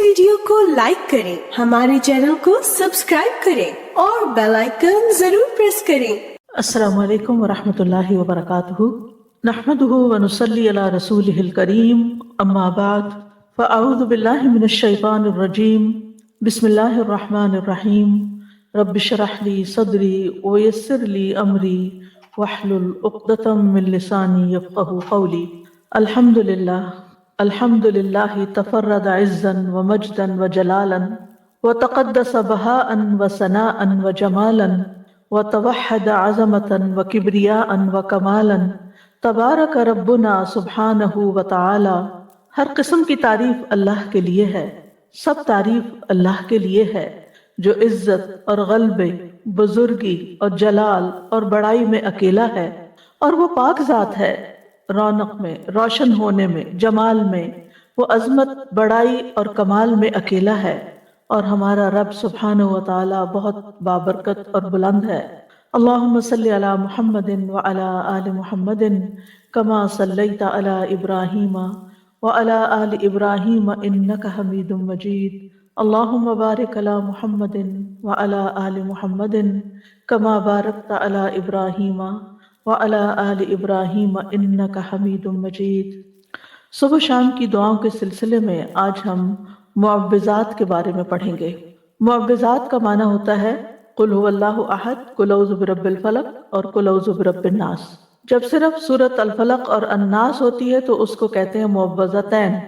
Video کو like کریں، ہمارے چینل کو سبسکرائب کریں اور بیل آئیکن ضرور پریس کریں۔ السلام علیکم ورحمۃ اللہ وبرکاتہ، نحمده ونصلی علی رسولہ الکریم، اما بعد فاعوذ باللہ من الشیطان الرجیم، بسم اللہ الرحمن الرحیم، رب اشرح لی صدری ویسر لی امری واحلل عقدۃ من لسانی یفقهوا قولی۔ الحمد للہ تفرد عزا ومجدا وجلالا وتقدس بہاء وثناء وجمالا وتوحد عظمة وكبرياء وكمالا، تبارک ربنا سبحانہ وتعالی۔ ہر قسم کی تعریف اللہ کے لیے ہے، سب تعریف اللہ کے لیے ہے جو عزت اور غلبے، بزرگی اور جلال اور بڑائی میں اکیلا ہے، اور وہ پاک ذات ہے، رونق میں، روشن ہونے میں، جمال میں، وہ عظمت، بڑائی اور کمال میں اکیلا ہے، اور ہمارا رب سبحانہ و تعالی بہت بابرکت اور بلند ہے۔ اللہم صلی علی محمد وعلی آل محمد کما صلیت علی ابراہیم وعلی آل ابراہیم انک حمید مجید۔ اللہم بارک علی محمد وعلی آل محمد کما بارکت علی ابراہیم وعلی آل ابراہیم انک حمید مجید۔ صبح شام کی دعاؤں کے سلسلے میں آج ہم معوذات کے بارے میں پڑھیں گے۔ معوذات کا معنی ہوتا ہے قل هو اللہ احد، قل اعوذ برب الفلق اور قل اعوذ برب الناس۔ جب صرف سورۃ الفلق اور الناس ہوتی ہے تو اس کو کہتے ہیں معوذتین،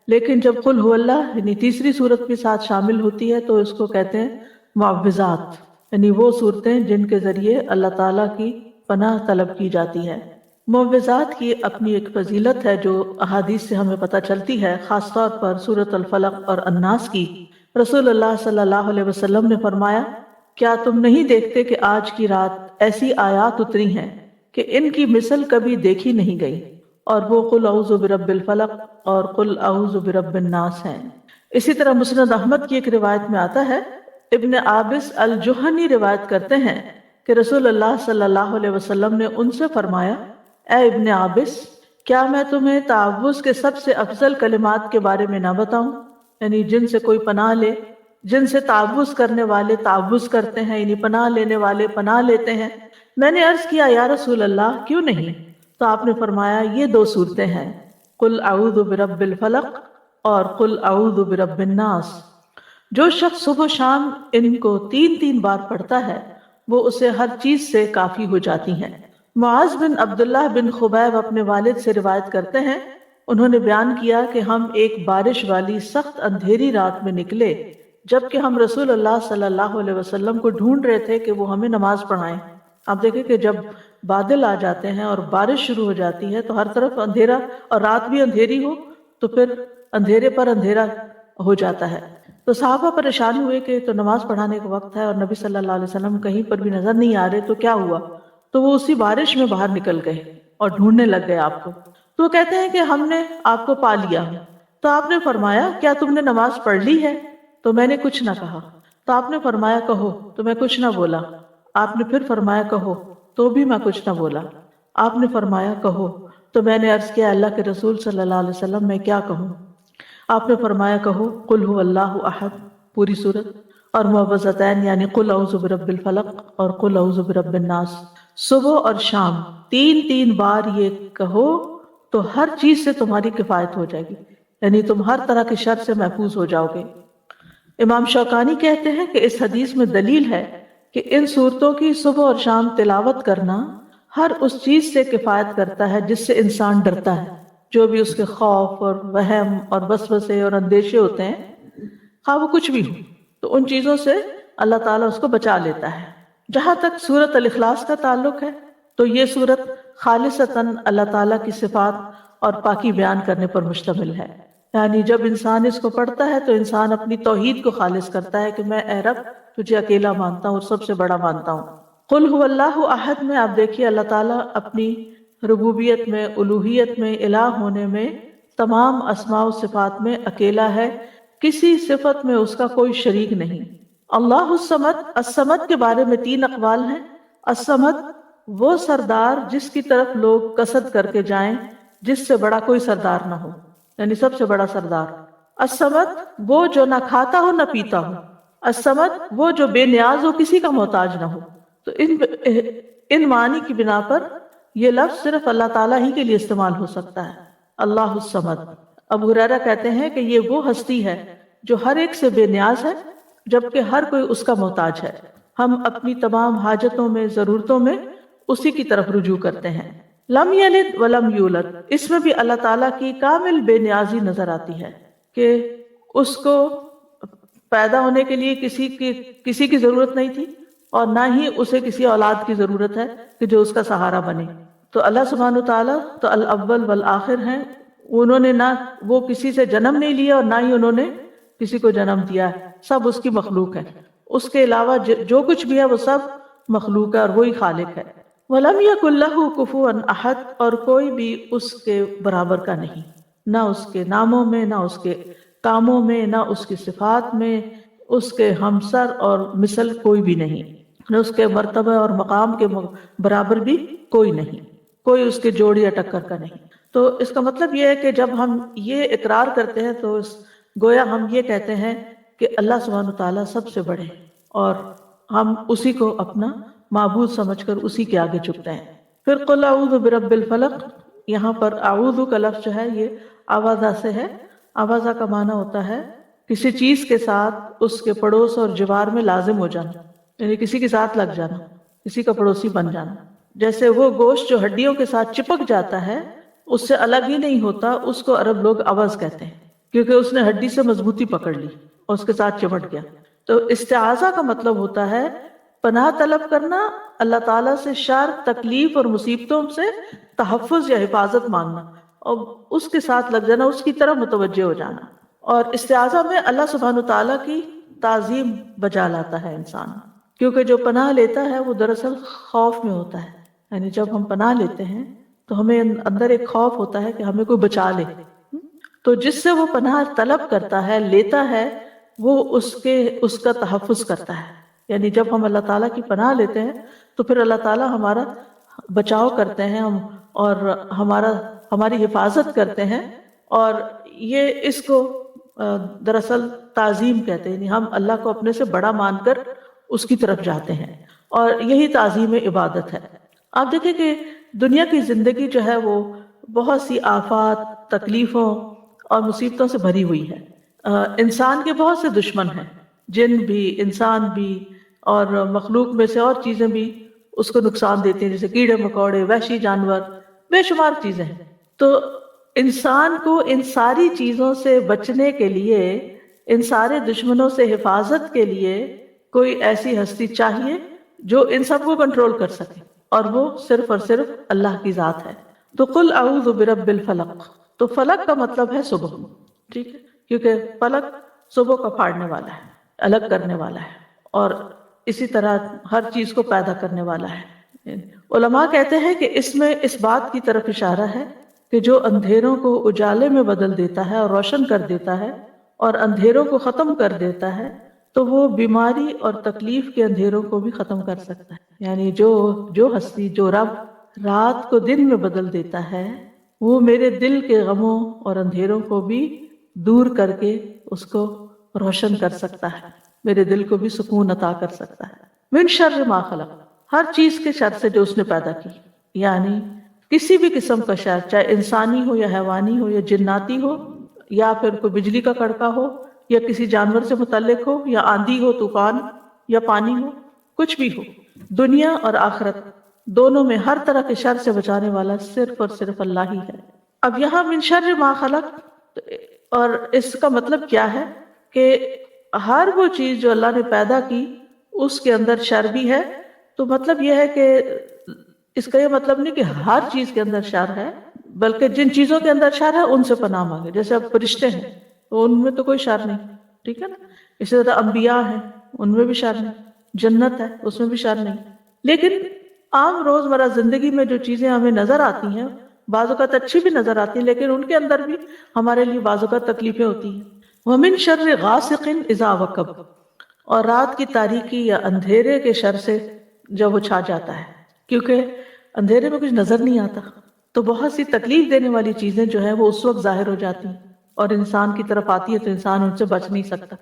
لیکن جب قل هو اللہ یعنی تیسری سورت بھی ساتھ شامل ہوتی ہے تو اس کو کہتے ہیں معوذات، یعنی وہ صورتیں جن کے ذریعے اللہ تعالیٰ کی پناہ طلب کی جاتی ہے۔ معوذات کی اپنی ایک فضیلت ہے جو احادیث سے ہمیں پتہ چلتی ہے، خاص طور پر سورۃ الفلق اور الناس کی۔ رسول اللہ صلی اللہ علیہ وسلم نے فرمایا، کیا تم نہیں دیکھتے کہ آج کی رات ایسی آیات اتری ہیں کہ ان کی مثل کبھی دیکھی نہیں گئی، اور وہ قل اعوذ برب الفلق اور قل اعوذ برب الناس ہیں۔ اسی طرح مسند احمد کی ایک روایت میں آتا ہے، ابن عابس الجہنی روایت کرتے ہیں کہ رسول اللہ صلی اللہ علیہ وسلم نے ان سے فرمایا، اے ابن عابس، کیا میں تمہیں تعوذ کے سب سے افضل کلمات کے بارے میں نہ بتاؤں، یعنی جن سے کوئی پناہ لے، جن سے تعوذ کرنے والے تعوذ کرتے ہیں، یعنی پناہ لینے والے پناہ لیتے ہیں۔ میں نے عرض کیا، یا رسول اللہ کیوں نہیں؟ تو آپ نے فرمایا، یہ دو صورتیں ہیں، قل اعوذ برب الفلق اور قل اعوذ برب الناس۔ جو شخص صبح و شام ان کو 3 بار پڑھتا ہے وہ اسے ہر چیز سے کافی ہو جاتی ہیں۔ معاذ بن عبداللہ بن خبیب اپنے والد سے روایت کرتے ہیں، انہوں نے بیان کیا کہ ہم ایک بارش والی سخت اندھیری رات میں نکلے، جبکہ ہم رسول اللہ صلی اللہ علیہ وسلم کو ڈھونڈ رہے تھے کہ وہ ہمیں نماز پڑھائیں۔ آپ دیکھیں کہ جب بادل آ جاتے ہیں اور بارش شروع ہو جاتی ہے تو ہر طرف اندھیرا، اور رات بھی اندھیری ہو تو پھر اندھیرے پر اندھیرا ہو جاتا ہے۔ تو صحابہ پریشان ہوئے کہ تو نماز پڑھانے کا وقت ہے اور نبی صلی اللہ علیہ وسلم کہیں پر بھی نظر نہیں آ رہے، تو کیا ہوا؟ تو وہ اسی بارش میں باہر نکل گئے اور ڈھونڈنے لگ گئے آپ کو۔ تو وہ کہتے ہیں کہ ہم نے آپ کو پا لیا۔ تو آپ نے فرمایا، کیا تم نے نماز پڑھ لی ہے؟ تو میں نے کچھ نہ کہا۔ تو آپ نے فرمایا، کہو، تو میں کچھ نہ بولا۔ آپ نے پھر فرمایا، کہو، تو بھی میں کچھ نہ بولا۔ آپ نے فرمایا، کہو، تو میں نے عرض کیا، اللہ کے رسول صلی اللہ علیہ وسلم میں کیا کہوں؟ آپ نے فرمایا، کہو قل هو اللہ احد، پوری سورت، اور معوذتین یعنی قل اعوذ برب الفلق اور قل اعوذ برب الناس۔ صبح اور شام 3 بار یہ کہو تو ہر چیز سے تمہاری کفایت ہو جائے گی، یعنی تم ہر طرح کے شر سے محفوظ ہو جاؤ گے۔ امام شوکانی کہتے ہیں کہ اس حدیث میں دلیل ہے کہ ان صورتوں کی صبح اور شام تلاوت کرنا ہر اس چیز سے کفایت کرتا ہے جس سے انسان ڈرتا ہے، جو بھی اس کے خوف اور وہم اور وسوسے اور اندیشے ہوتے ہیں، خواہ وہ کچھ بھی ہو، تو ان چیزوں سے اللہ تعالیٰ اس کو بچا لیتا ہے۔ جہاں تک سورۃ الاخلاص کا تعلق ہے تو یہ سورت خالصتاً اللہ تعالیٰ کی صفات اور پاکی بیان کرنے پر مشتمل ہے، یعنی جب انسان اس کو پڑھتا ہے تو انسان اپنی توحید کو خالص کرتا ہے کہ میں اے رب تجھے اکیلا مانتا ہوں اور سب سے بڑا مانتا ہوں۔ قل هو اللہ احد میں آپ دیکھیے اللہ تعالیٰ اپنی ربوبیت میں، الوہیت میں، الہ ہونے میں، تمام اسماء و صفات میں اکیلا ہے، کسی صفت میں اس کا کوئی شریک نہیں۔ اللہ الصمد، الصمد کے بارے میں 3 اقوال ہیں۔ الصمد وہ سردار جس کی طرف لوگ قصد کر کے جائیں جس سے بڑا کوئی سردار نہ ہو، یعنی سب سے بڑا سردار۔ الصمد وہ جو نہ کھاتا ہو نہ پیتا ہو، الصمد وہ جو بے نیاز ہو، کسی کا محتاج نہ ہو۔ تو ان معنی کی بنا پر یہ لفظ صرف اللہ تعالیٰ ہی کے لیے استعمال ہو سکتا ہے، اللہ الصمد۔ ابو ہریرہ کہتے ہیں کہ یہ وہ ہستی ہے جو ہر ایک سے بے نیاز ہے، جبکہ ہر کوئی اس کا محتاج ہے۔ ہم اپنی تمام حاجتوں میں، ضرورتوں میں اسی کی طرف رجوع کرتے ہیں۔ لم یلد ولم یولد، اس میں بھی اللہ تعالیٰ کی کامل بے نیازی نظر آتی ہے کہ اس کو پیدا ہونے کے لیے کسی کی ضرورت نہیں تھی، اور نہ ہی اسے کسی اولاد کی ضرورت ہے کہ جو اس کا سہارا بنے۔ تو اللہ سبحانہ تعالیٰ تو الاول والآخر ہیں، انہوں نے نہ وہ کسی سے جنم نہیں لیا اور نہ ہی انہوں نے کسی کو جنم دیا ہے، سب اس کی مخلوق ہے۔ اس کے علاوہ جو کچھ بھی ہے وہ سب مخلوق ہے اور وہی خالق ہے۔ وَلَمْ يَكُنْ لَهُ كُفُوًا أَحَدٌ، اور کوئی بھی اس کے برابر کا نہیں، نہ اس کے ناموں میں، نہ اس کے کاموں میں، نہ اس کی صفات میں اس کے ہمسر اور مثل کوئی بھی نہیں، نہ اس کے مرتبہ اور مقام کے برابر بھی کوئی نہیں، کوئی اس کے جوڑ یا ٹکر کا نہیں۔ تو اس کا مطلب یہ ہے کہ جب ہم یہ اقرار کرتے ہیں تو گویا ہم یہ کہتے ہیں کہ اللہ سبحانہ تعالیٰ سب سے بڑے ہیں، اور ہم اسی کو اپنا معبود سمجھ کر اسی کے آگے جھکتے ہیں۔ پھر قل اعوذ برب الفلق، یہاں پر اعوذ کا لفظ جو ہے یہ آوازہ سے ہے۔ آوازہ کا معنی ہوتا ہے کسی چیز کے ساتھ اس کے پڑوس اور جوار میں لازم ہو جانا، یعنی کسی کے ساتھ لگ جانا، کسی کا پڑوسی بن جانا۔ جیسے وہ گوشت جو ہڈیوں کے ساتھ چپک جاتا ہے، اس سے الگ ہی نہیں ہوتا، اس کو عرب لوگ اوز کہتے ہیں، کیونکہ اس نے ہڈی سے مضبوطی پکڑ لی اور اس کے ساتھ چمٹ گیا۔ تو استعاذہ کا مطلب ہوتا ہے پناہ طلب کرنا، اللہ تعالیٰ سے شر، تکلیف اور مصیبتوں سے تحفظ یا حفاظت مانگنا، اور اس کے ساتھ لگ جانا، اس کی طرف متوجہ ہو جانا۔ اور استعاذہ میں اللہ سبحانہ تعالیٰ کی تعظیم بجا لاتا ہے انسان، کیونکہ جو پناہ لیتا ہے وہ دراصل خوف میں ہوتا ہے، یعنی جب ہم پناہ لیتے ہیں تو ہمیں اندر ایک خوف ہوتا ہے کہ ہمیں کوئی بچا لے۔ تو جس سے وہ پناہ طلب کرتا ہے، لیتا ہے، وہ اس کا تحفظ کرتا ہے۔ یعنی جب ہم اللہ تعالیٰ کی پناہ لیتے ہیں تو پھر اللہ تعالیٰ ہمارا بچاؤ کرتے ہیں اور ہماری حفاظت کرتے ہیں، اور یہ اس کو دراصل تعظیم کہتے ہیں، یعنی ہم اللہ کو اپنے سے بڑا مان کر اس کی طرف جاتے ہیں، اور یہی تعظیم عبادت ہے۔ آپ دیکھیں کہ دنیا کی زندگی جو ہے وہ بہت سی آفات، تکلیفوں اور مصیبتوں سے بھری ہوئی ہے۔ انسان کے بہت سے دشمن ہیں، جن بھی، انسان بھی، اور مخلوق میں سے اور چیزیں بھی اس کو نقصان دیتے ہیں، جیسے کیڑے مکوڑے، وحشی جانور، بے شمار چیزیں ہیں۔ تو انسان کو ان ساری چیزوں سے بچنے کے لیے، ان سارے دشمنوں سے حفاظت کے لیے کوئی ایسی ہستی چاہیے جو ان سب کو کنٹرول کر سکے، اور وہ صرف اور صرف اللہ کی ذات ہے۔ تو قل اعوذ برب الفلق، تو فلق کا مطلب ہے صبح، ٹھیک ہے، کیونکہ فلق صبح کا پھاڑنے والا ہے، الگ کرنے والا ہے، اور اسی طرح ہر چیز کو پیدا کرنے والا ہے۔ علماء کہتے ہیں کہ اس میں اس بات کی طرف اشارہ ہے کہ جو اندھیروں کو اجالے میں بدل دیتا ہے اور روشن کر دیتا ہے، اور اندھیروں کو ختم کر دیتا ہے، تو وہ بیماری اور تکلیف کے اندھیروں کو بھی ختم کر سکتا ہے۔ یعنی جو ہستی، جو رب رات کو دن میں بدل دیتا ہے، وہ میرے دل کے غموں اور اندھیروں کو بھی دور کر کے اس کو روشن کر سکتا ہے، میرے دل کو بھی سکون عطا کر سکتا ہے۔ من شر ما خلق، ہر چیز کے شر سے جو اس نے پیدا کی، یعنی کسی بھی قسم کا شر، چاہے انسانی ہو یا حیوانی ہو یا جناتی ہو، یا پھر کوئی بجلی کا کڑکا ہو، یا کسی جانور سے متعلق ہو، یا آندھی ہو، طوفان، یا پانی ہو، کچھ بھی ہو، دنیا اور آخرت دونوں میں ہر طرح کے شر سے بچانے والا صرف اور صرف اللہ ہی ہے۔ اب یہاں من شر ما خلق، اور اس کا مطلب کیا ہے کہ ہر وہ چیز جو اللہ نے پیدا کی اس کے اندر شر بھی ہے۔ تو مطلب یہ ہے کہ اس کا یہ مطلب نہیں کہ ہر چیز کے اندر شر ہے، بلکہ جن چیزوں کے اندر شر ہے ان سے پناہ مانگے۔ جیسے اب فرشتے ہیں تو ان میں تو کوئی شر نہیں، ٹھیک ہے نا، اسی طرح انبیاء ہیں، ان میں بھی شر نہیں، جنت ہے اس میں بھی شر نہیں۔ لیکن عام روزمرہ زندگی میں جو چیزیں ہمیں نظر آتی ہیں، بعض اوقات اچھی بھی نظر آتی ہیں، لیکن ان کے اندر بھی ہمارے لیے بعض اوقات تکلیفیں ہوتی ہیں۔ وَمِن شَرِّ غَاسِقٍ إِذَا وَقَبَ، اور رات کی تاریکی یا اندھیرے کے شر سے جب وہ چھا جاتا ہے، کیونکہ اندھیرے میں کچھ نظر نہیں آتا، تو بہت سی تکلیف دینے والی چیزیں جو ہیں وہ اس وقت ظاہر ہو جاتی ہیں۔ اور انسان کی طرف آتی ہے تو انسان ان سے بچ نہیں سکتا۔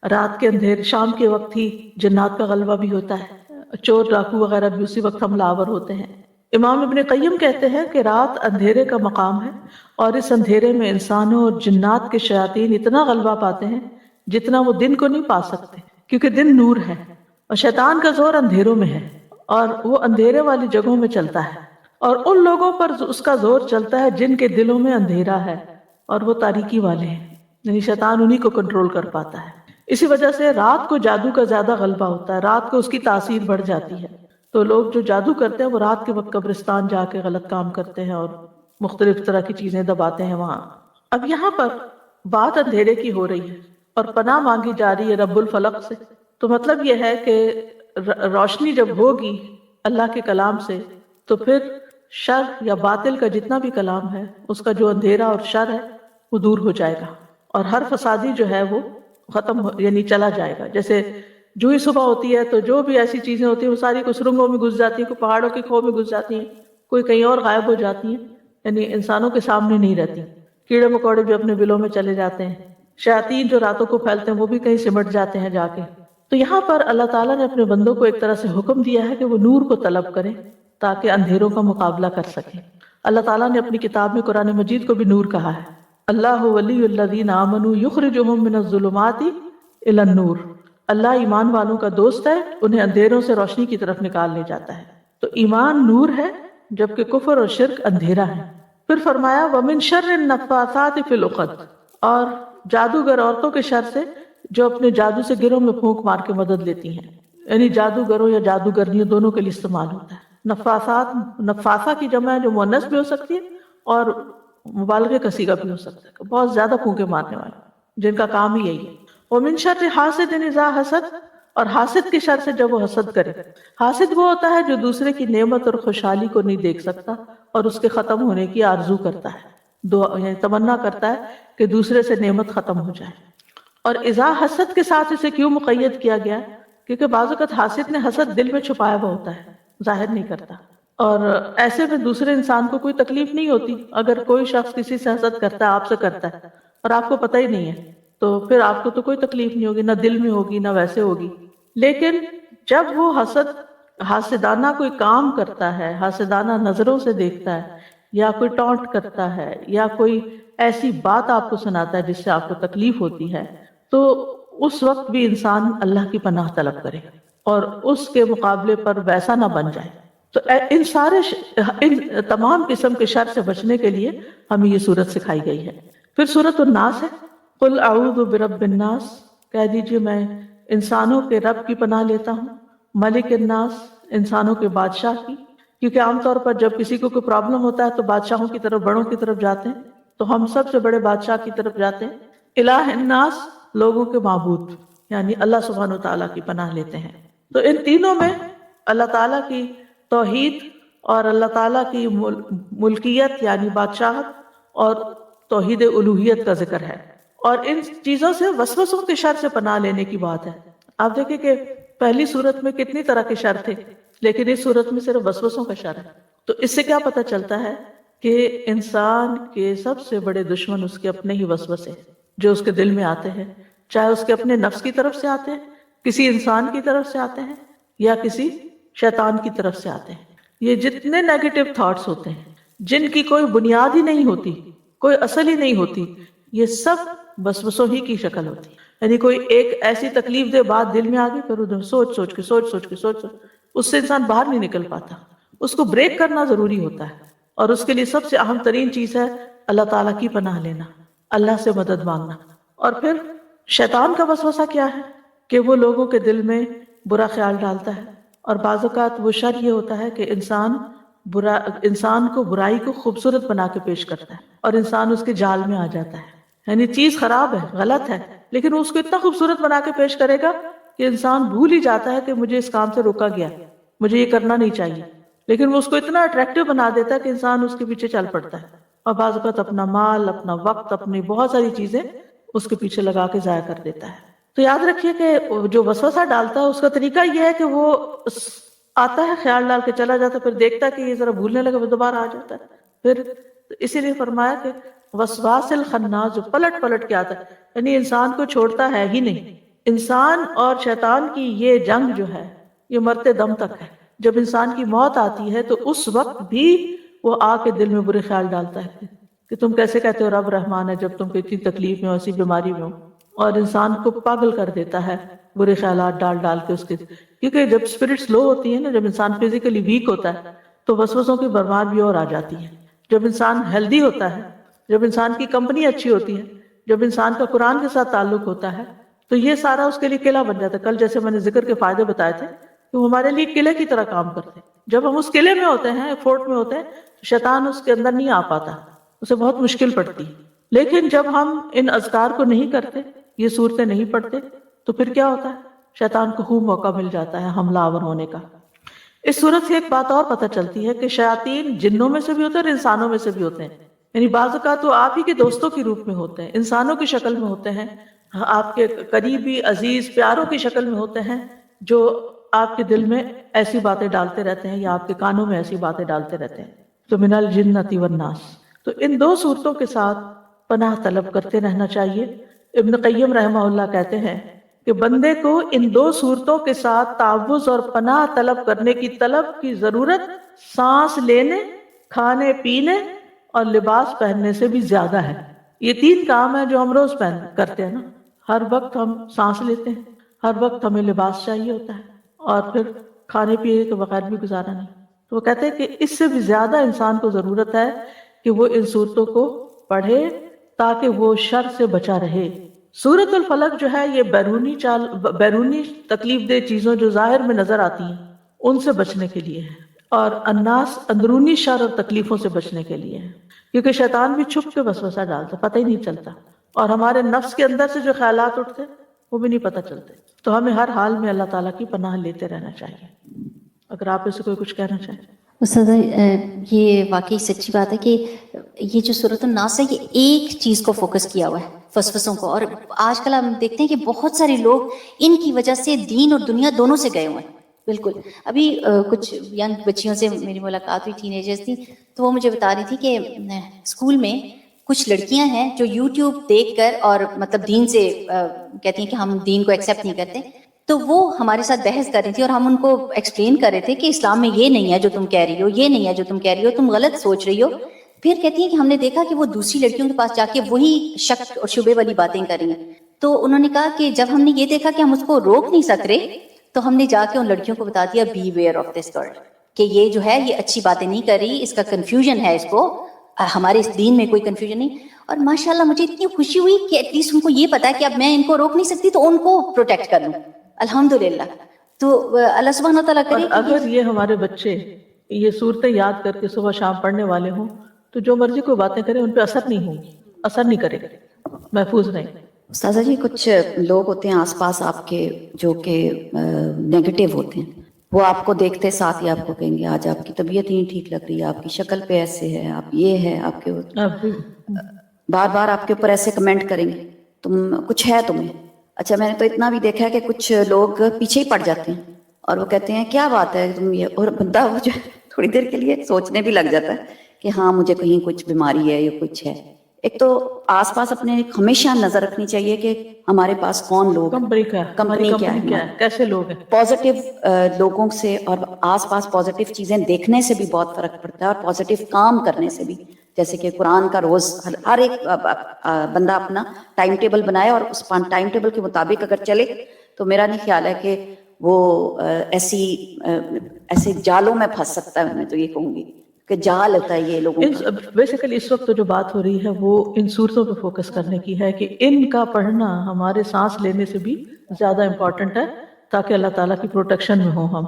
رات کے اندھیر شام کے وقت ہی جنات کا غلبہ بھی ہوتا ہے، چور ڈاکو وغیرہ بھی اسی وقت حملہ آور ہوتے ہیں۔ امام ابن قیم کہتے ہیں کہ رات اندھیرے کا مقام ہے، اور اس اندھیرے میں انسانوں اور جنات کے شیاطین اتنا غلبہ پاتے ہیں جتنا وہ دن کو نہیں پا سکتے، کیونکہ دن نور ہے اور شیطان کا زور اندھیروں میں ہے، اور وہ اندھیرے والی جگہوں میں چلتا ہے، اور ان لوگوں پر اس کا زور چلتا ہے جن کے دلوں میں اندھیرا ہے اور وہ تاریکی والے ہیں، یعنی شیطان انہی کو کنٹرول کر پاتا ہے۔ اسی وجہ سے رات کو جادو کا زیادہ غلبہ ہوتا ہے، رات کو اس کی تاثیر بڑھ جاتی ہے، تو لوگ جو جادو کرتے ہیں وہ رات کے وقت قبرستان جا کے غلط کام کرتے ہیں اور مختلف طرح کی چیزیں دباتے ہیں وہاں۔ اب یہاں پر بات اندھیرے کی ہو رہی ہے اور پناہ مانگی جا رہی ہے رب الفلق سے، تو مطلب یہ ہے کہ روشنی جب ہوگی اللہ کے کلام سے تو پھر شر یا باطل کا جتنا بھی کلام ہے اس کا جو اندھیرا اور شر ہے وہ دور ہو جائے گا، اور ہر فسادی جو ہے وہ ختم یعنی چلا جائے گا۔ جیسے جو ہی صبح ہوتی ہے تو جو بھی ایسی چیزیں ہوتی ہیں وہ ساری کوئی سرنگوں میں گھس جاتی ہیں، کوئی پہاڑوں کی کھو میں گھس جاتی ہیں، کوئی کہیں اور غائب ہو جاتی ہیں، یعنی انسانوں کے سامنے نہیں رہتی۔ کیڑے مکوڑے بھی اپنے بلوں میں چلے جاتے ہیں، شیاطین جو راتوں کو پھیلتے ہیں وہ بھی کہیں سمٹ جاتے ہیں جا کے۔ تو یہاں پر اللہ تعالیٰ نے اپنے بندوں کو ایک طرح سے حکم دیا ہے کہ وہ نور کو طلب کریں تاکہ اندھیروں کا مقابلہ کر سکیں۔ اللہ تعالیٰ نے اپنی کتاب میں قرآن مجید کو بھی نور کہا ہے، اللہ ولی الذین آمنوا یخرجہم من الظلمات الی النور، اللہ ایمان والوں کا دوست ہے، انہیں اندھیروں سے روشنی کی طرف نکال لے جاتا ہے۔ تو ایمان نور ہے جبکہ کفر اور شرک اندھیرا ہے۔ پھر فرمایا وَمِن شَرِّ النَّفَّاثَاتِ فِي الْعُقَدِ، اور جادوگر عورتوں کے شر سے جو اپنے جادو سے گروں میں پھونک مار کے مدد لیتی ہیں، یعنی جادوگروں یا جادوگرنیوں دونوں کے لیے استعمال ہوتا ہے۔ نفاثات، نفاثہ کی جمع ہے جو مؤنث بھی ہو سکتی ہے اور مبالغے کا صیغہ بھی ہو سکتا ہے، بہت زیادہ پھونکے مارنے والے جن کا کام ہی یہی ہے۔ وَمِن شَرِّ حَاسِدٍ إِذَا حَسَدَ، اور حاسد کے شر سے جب وہ حسد کرے۔ حاسد وہ ہوتا ہے جو دوسرے کی نعمت اور خوشحالی کو نہیں دیکھ سکتا اور اس کے ختم ہونے کی آرزو کرتا ہے، یعنی تمنا کرتا ہے کہ دوسرے سے نعمت ختم ہو جائے۔ اور اذا حسد کے ساتھ اسے کیوں مقید کیا گیا؟ کیونکہ بعض اوقات حاسد نے حسد دل میں چھپایا ہوا ہوتا ہے، ظاہر نہیں کرتا، اور ایسے میں دوسرے انسان کو کوئی تکلیف نہیں ہوتی۔ اگر کوئی شخص کسی سے حسد کرتا ہے، آپ سے کرتا ہے اور آپ کو پتہ ہی نہیں ہے تو پھر آپ کو تو کوئی تکلیف نہیں ہوگی، نہ دل میں ہوگی نہ ویسے ہوگی۔ لیکن جب وہ حاسدانہ کوئی کام کرتا ہے، حاسدانہ نظروں سے دیکھتا ہے، یا کوئی ٹونٹ کرتا ہے، یا کوئی ایسی بات آپ کو سناتا ہے جس سے آپ کو تکلیف ہوتی ہے، تو اس وقت بھی انسان اللہ کی پناہ طلب کرے اور اس کے مقابلے پر ویسا نہ بن جائے۔ تو ان تمام قسم کے شر سے بچنے کے لیے ہمیں یہ صورت سکھائی گئی ہے۔ پھر سورۃ الناس ہے، قل اعوذ برب الناس، کہہ دیجئے میں انسانوں کے رب کی پناہ لیتا ہوں، ملک الناس، انسانوں کے بادشاہ کی، کیونکہ عام طور پر جب کسی کو کوئی پرابلم ہوتا ہے تو بادشاہوں کی طرف، بڑوں کی طرف جاتے ہیں، تو ہم سب سے بڑے بادشاہ کی طرف جاتے ہیں۔ الہ الناس، لوگوں کے معبود، یعنی اللہ سبحانہ وتعالیٰ کی پناہ لیتے ہیں۔ تو ان تینوں میں اللہ تعالیٰ کی توحید اور اللہ تعالیٰ کی ملکیت یعنی بادشاہت اور توحید الوہیت کا ذکر ہے، اور ان چیزوں سے وسوسوں کے شر سے پناہ لینے کی بات ہے۔ آپ دیکھیں کہ پہلی صورت میں کتنی طرح کے شر تھے، لیکن اس صورت میں صرف وسوسوں کا شر ہے۔ تو اس سے کیا پتہ چلتا ہے کہ انسان کے سب سے بڑے دشمن اس کے اپنے ہی وسوسے جو اس کے دل میں آتے ہیں، چاہے اس کے اپنے نفس کی طرف سے آتے ہیں، کسی انسان کی طرف سے آتے ہیں، یا کسی شیطان کی طرف سے آتے ہیں۔ یہ جتنے نیگیٹو تھاٹس ہوتے ہیں جن کی کوئی بنیاد ہی نہیں ہوتی، کوئی اصل ہی نہیں ہوتی، یہ سب وسوسوں ہی کی شکل ہوتی ہے۔ یعنی کوئی ایک ایسی تکلیف دہ بات دل میں آ گئی، پھر ادھر سوچ کے اس سے انسان باہر نہیں نکل پاتا۔ اس کو بریک کرنا ضروری ہوتا ہے، اور اس کے لیے سب سے اہم ترین چیز ہے اللہ تعالیٰ کی پناہ لینا، اللہ سے مدد مانگنا۔ اور پھر شیطان کا وسوسہ کیا ہے کہ وہ لوگوں کے دل میں برا خیال ڈالتا ہے، اور بعض اوقات وہ شر یہ ہوتا ہے کہ انسان کو برائی کو خوبصورت بنا کے پیش کرتا ہے، اور انسان اس کے جال میں آ جاتا ہے۔ یعنی چیز خراب ہے، غلط ہے، لیکن وہ اس کو اتنا خوبصورت بنا کے پیش کرے گا کہ انسان بھول ہی جاتا ہے کہ مجھے اس کام سے روکا گیا، مجھے یہ کرنا نہیں چاہیے، لیکن وہ اس کو اتنا اٹریکٹیو بنا دیتا ہے کہ انسان اس کے پیچھے چل پڑتا ہے، اور بعض اوقات اپنا مال، اپنا وقت، اپنی بہت ساری چیزیں اس کے پیچھے لگا کے ضائع کر دیتا ہے۔ تو یاد رکھیے کہ جو وسوسہ ڈالتا ہے اس کا طریقہ یہ ہے کہ وہ آتا ہے، خیال ڈال کے چلا جاتا ہے، پھر دیکھتا ہے کہ یہ ذرا بھولنے لگا، وہ دوبارہ آ جاتا ہے۔ پھر اسی لیے فرمایا کہ وسواس الخناس، جو پلٹ پلٹ کے آتا ہے، یعنی انسان کو چھوڑتا ہے ہی نہیں. انسان اور شیطان کی یہ جنگ جو ہے یہ مرتے دم تک ہے. جب انسان کی موت آتی ہے تو اس وقت بھی وہ آ کے دل میں برے خیال ڈالتا ہے کہ تم کیسے کہتے ہو رب رحمان ہے جب تم کو اتنی تکلیف میں ہو، ایسی بیماری میں ہو، اور انسان کو پاگل کر دیتا ہے برے خیالات ڈال ڈال کے اس کے. کیونکہ جب اسپرٹ سلو ہوتی ہے نا، جب انسان فزیکلی ویک ہوتا ہے تو وسوسوں کی برمار بھی اور آ جاتی ہے. جب انسان ہیلدی ہوتا ہے، جب انسان کی کمپنی اچھی ہوتی ہے، جب انسان کا قرآن کے ساتھ تعلق ہوتا ہے تو یہ سارا اس کے لیے قلعہ بن جاتا ہے. کل جیسے میں نے ذکر کے فائدے بتائے تھے کہ وہ ہمارے لیے قلعے کی طرح کام کرتے ہیں. جب ہم اس قلعے میں ہوتے ہیں، فورٹ میں ہوتے ہیں، شیطان اس کے اندر نہیں آ پاتا، اسے بہت مشکل پڑتی. لیکن جب ہم ان اذکار کو نہیں کرتے، یہ صورتیں نہیں پڑھتے، تو پھر کیا ہوتا ہے؟ شیطان کو خوب موقع مل جاتا ہے حملہ آور ہونے کا. اس صورت سے ایک بات اور پتہ چلتی ہے کہ شیاطین جنوں میں سے بھی ہوتے ہیں اور انسانوں میں سے بھی ہوتے ہیں. یعنی بعض اوقات تو آپ ہی کے دوستوں کے روپ میں ہوتے ہیں، انسانوں کی شکل میں ہوتے ہیں، آپ کے قریبی عزیز پیاروں کی شکل میں ہوتے ہیں، جو آپ کے دل میں ایسی باتیں ڈالتے رہتے ہیں یا آپ کے کانوں میں ایسی باتیں ڈالتے رہتے ہیں. تو من الجنۃ والناس، تو ان دو صورتوں کے ساتھ پناہ طلب کرتے رہنا چاہیے. ابن قیم رحمہ اللہ کہتے ہیں کہ بندے کو ان دو صورتوں کے ساتھ تعوذ اور پناہ طلب کرنے کی طلب کی ضرورت سانس لینے، کھانے پینے اور لباس پہننے سے بھی زیادہ ہے. یہ تین کام ہیں جو ہم روز کرتے ہیں نا. ہر وقت ہم سانس لیتے ہیں، ہر وقت ہمیں لباس چاہیے ہوتا ہے، اور پھر کھانے پینے کے بغیر بھی گزارا نہیں. تو وہ کہتے ہیں کہ اس سے بھی زیادہ انسان کو ضرورت ہے کہ وہ ان صورتوں کو پڑھے تاکہ وہ شر سے بچا رہے. سورۃ الفلق جو ہے یہ بیرونی تکلیف دہ چیزوں جو ظاہر میں نظر آتی ہیں ان سے بچنے کے لیے ہے، اور الناس اندرونی شر اور تکلیفوں سے بچنے کے لیے ہے. کیونکہ شیطان بھی چھپ کے وسوسہ ڈالتا، پتہ ہی نہیں چلتا، اور ہمارے نفس کے اندر سے جو خیالات اٹھتے وہ بھی نہیں پتہ چلتے. تو ہمیں ہر حال میں اللہ تعالیٰ کی پناہ لیتے رہنا چاہیے. اگر آپ اس سے کوئی کچھ کہنا چاہیں. استاذہ یہ واقعی سچی بات ہے کہ یہ جو سورۃ الناس ہے یہ ایک چیز کو فوکس کیا ہوا ہے، وسوسوں کو. اور آج کل ہم دیکھتے ہیں کہ بہت سارے لوگ ان کی وجہ سے دین اور دنیا دونوں سے گئے ہوئے ہیں. بالکل. ابھی کچھ ینگ بچیوں سے میری ملاقات ہوئی، ٹین ایجرز تھی، تو وہ مجھے بتا رہی تھی کہ اسکول میں کچھ لڑکیاں ہیں جو یوٹیوب دیکھ کر اور مطلب دین سے کہتی ہیں کہ ہم دین کو ایکسیپٹ نہیں کرتے. تو وہ ہمارے ساتھ بحث کر رہی تھی اور ہم ان کو ایکسپلین کر رہے تھے کہ اسلام میں یہ نہیں ہے جو تم کہہ رہی ہو، یہ نہیں ہے جو تم کہہ رہی ہو، تم غلط سوچ رہی ہو. پھر کہتی ہیں کہ ہم نے دیکھا کہ وہ دوسری لڑکیوں کے پاس جا کے وہی شک اور شبے والی باتیں کر رہی ہیں. تو انہوں نے کہا کہ جب ہم نے یہ دیکھا کہ ہم اس کو روک نہیں سک رہے تو ہم نے جا کے ان لڑکیوں کو بتا دیا be aware of this girl, کہ یہ جو ہے یہ اچھی باتیں نہیں کر رہی، اس کا کنفیوژن ہے، اس کو ہمارے اس دین میں کوئی کنفیوژن نہیں. اور ماشاءاللہ مجھے اتنی خوشی ہوئی کہ ایٹ لیسٹ ان کو یہ پتا ہے کہ اب میں ان کو روک نہیں سکتی تو ان کو پروٹیکٹ کر لوں. الحمدللہ. تو اللہ سبحانہ و تعالیٰ کرے. اگر یہ ہمارے بچے یہ صورتیں یاد کر کے صبح شام پڑھنے والے ہوں تو جو مرضی کوئی باتیں کریں ان پہ اثر نہیں ہوگی، اثر نہیں کرے گا، محفوظ نہیں. استاذہ جی کچھ لوگ ہوتے ہیں آس پاس آپ کے جو کہ نیگیٹو ہوتے ہیں، وہ آپ کو دیکھتے ساتھ ہی آپ کو کہیں گے آج آپ کی طبیعت ہی نہیں ٹھیک لگ رہی ہے، آپ کی شکل پہ ایسے ہے، آپ یہ ہے، آپ کے بار بار آپ کے اوپر ایسے کمنٹ کریں گے، تم کچھ ہے تمہیں. اچھا میں نے تو اتنا بھی دیکھا ہے کہ کچھ لوگ پیچھے ہی پڑ جاتے ہیں اور وہ کہتے ہیں کیا بات ہے تم یہ، اور بندہ وہ جو تھوڑی دیر کے لیے سوچنے بھی لگ جاتا ہے کہ ہاں مجھے کہیں کچھ بیماری ہے یا کچھ ہے. ایک تو آس پاس اپنے ہمیشہ نظر رکھنی چاہیے کہ ہمارے پاس کون لوگ کمپنی کیا ہے، کیسے لوگ ہیں. پازیٹیو لوگوں سے اور آس پاس پازیٹیو چیزیں دیکھنے سے بھی بہت فرق پڑتا ہے، اور پازیٹیو کام کرنے سے بھی. جیسے کہ قرآن کا روز ہر ایک بندہ اپنا ٹائم ٹیبل بنائے اور اس ٹائم ٹیبل کے مطابق اگر چلے تو میرا نہیں خیال ہے کہ وہ ایسے جالوں میں پھنس سکتا ہے. میں تو یہ کہوں گی کہ جال ہوتا ہے یہ لوگوں کا. بیسیکلی اس وقت جو بات ہو رہی ہے وہ ان صورتوں پہ فوکس کرنے کی ہے کہ ان کا پڑھنا ہمارے سانس لینے سے بھی زیادہ امپورٹنٹ ہے تاکہ اللہ تعالیٰ کی پروٹیکشن میں ہوں ہم.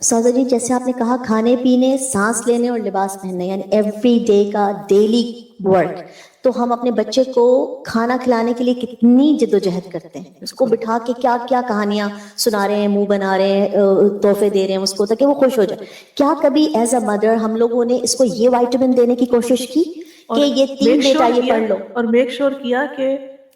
سازا جی جیسے آپ نے کہا کھانے پینے، سانس لینے اور لباس پہننے، یعنی ایوری ڈے کا ڈیلی ورک، تو ہم اپنے بچے کو کھانا کھلانے کے لیے کتنی جدوجہد کرتے ہیں، اس کو بٹھا کے کیا کیا کہانیاں سنا رہے ہیں، منہ بنا رہے ہیں، تحفے دے رہے ہیں اس کو تاکہ وہ خوش ہو جائے. کیا کبھی ایز اے مدر ہم لوگوں نے اس کو یہ وائٹامن دینے کی کوشش کی کہ یہ 3 بیٹا یہ پڑھ لو، اور میک شور کیا کہ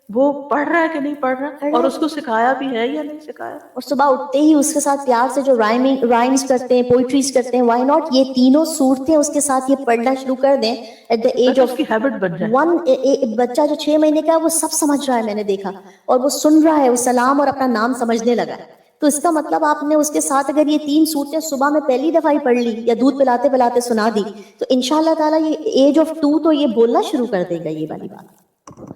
وہ پڑھ رہا ہے کہ نہیں پڑھ رہا، اور اس کو سکھایا بھی ہے یا نہیں سکھایا. اور صبح اٹھتے ہی اس کے ساتھ پیار سے جو رائمز کرتے ہیں، پوئٹریز کرتے ہیں، وائی ناٹ یہ تینوں صورتیں اس کے ساتھ یہ پڑھنا شروع کر دیں ایٹ دا ایج اس آف کی ہیبٹ بن جائے. بچہ جو 6 مہینے کا ہے وہ سب سمجھ رہا ہے، میں نے دیکھا، اور وہ سن رہا ہے، وہ سلام اور اپنا نام سمجھنے لگا ہے. تو اس کا مطلب آپ نے اس کے ساتھ اگر یہ 3 صورتیں صبح میں پہلی دفعہ ہی پڑھ لی یا دودھ پلاتے پلاتے سنا دی تو انشاءاللہ تعالیٰ یہ ایج آف 2 تو یہ بولنا شروع کر دے گا یہ والی بات.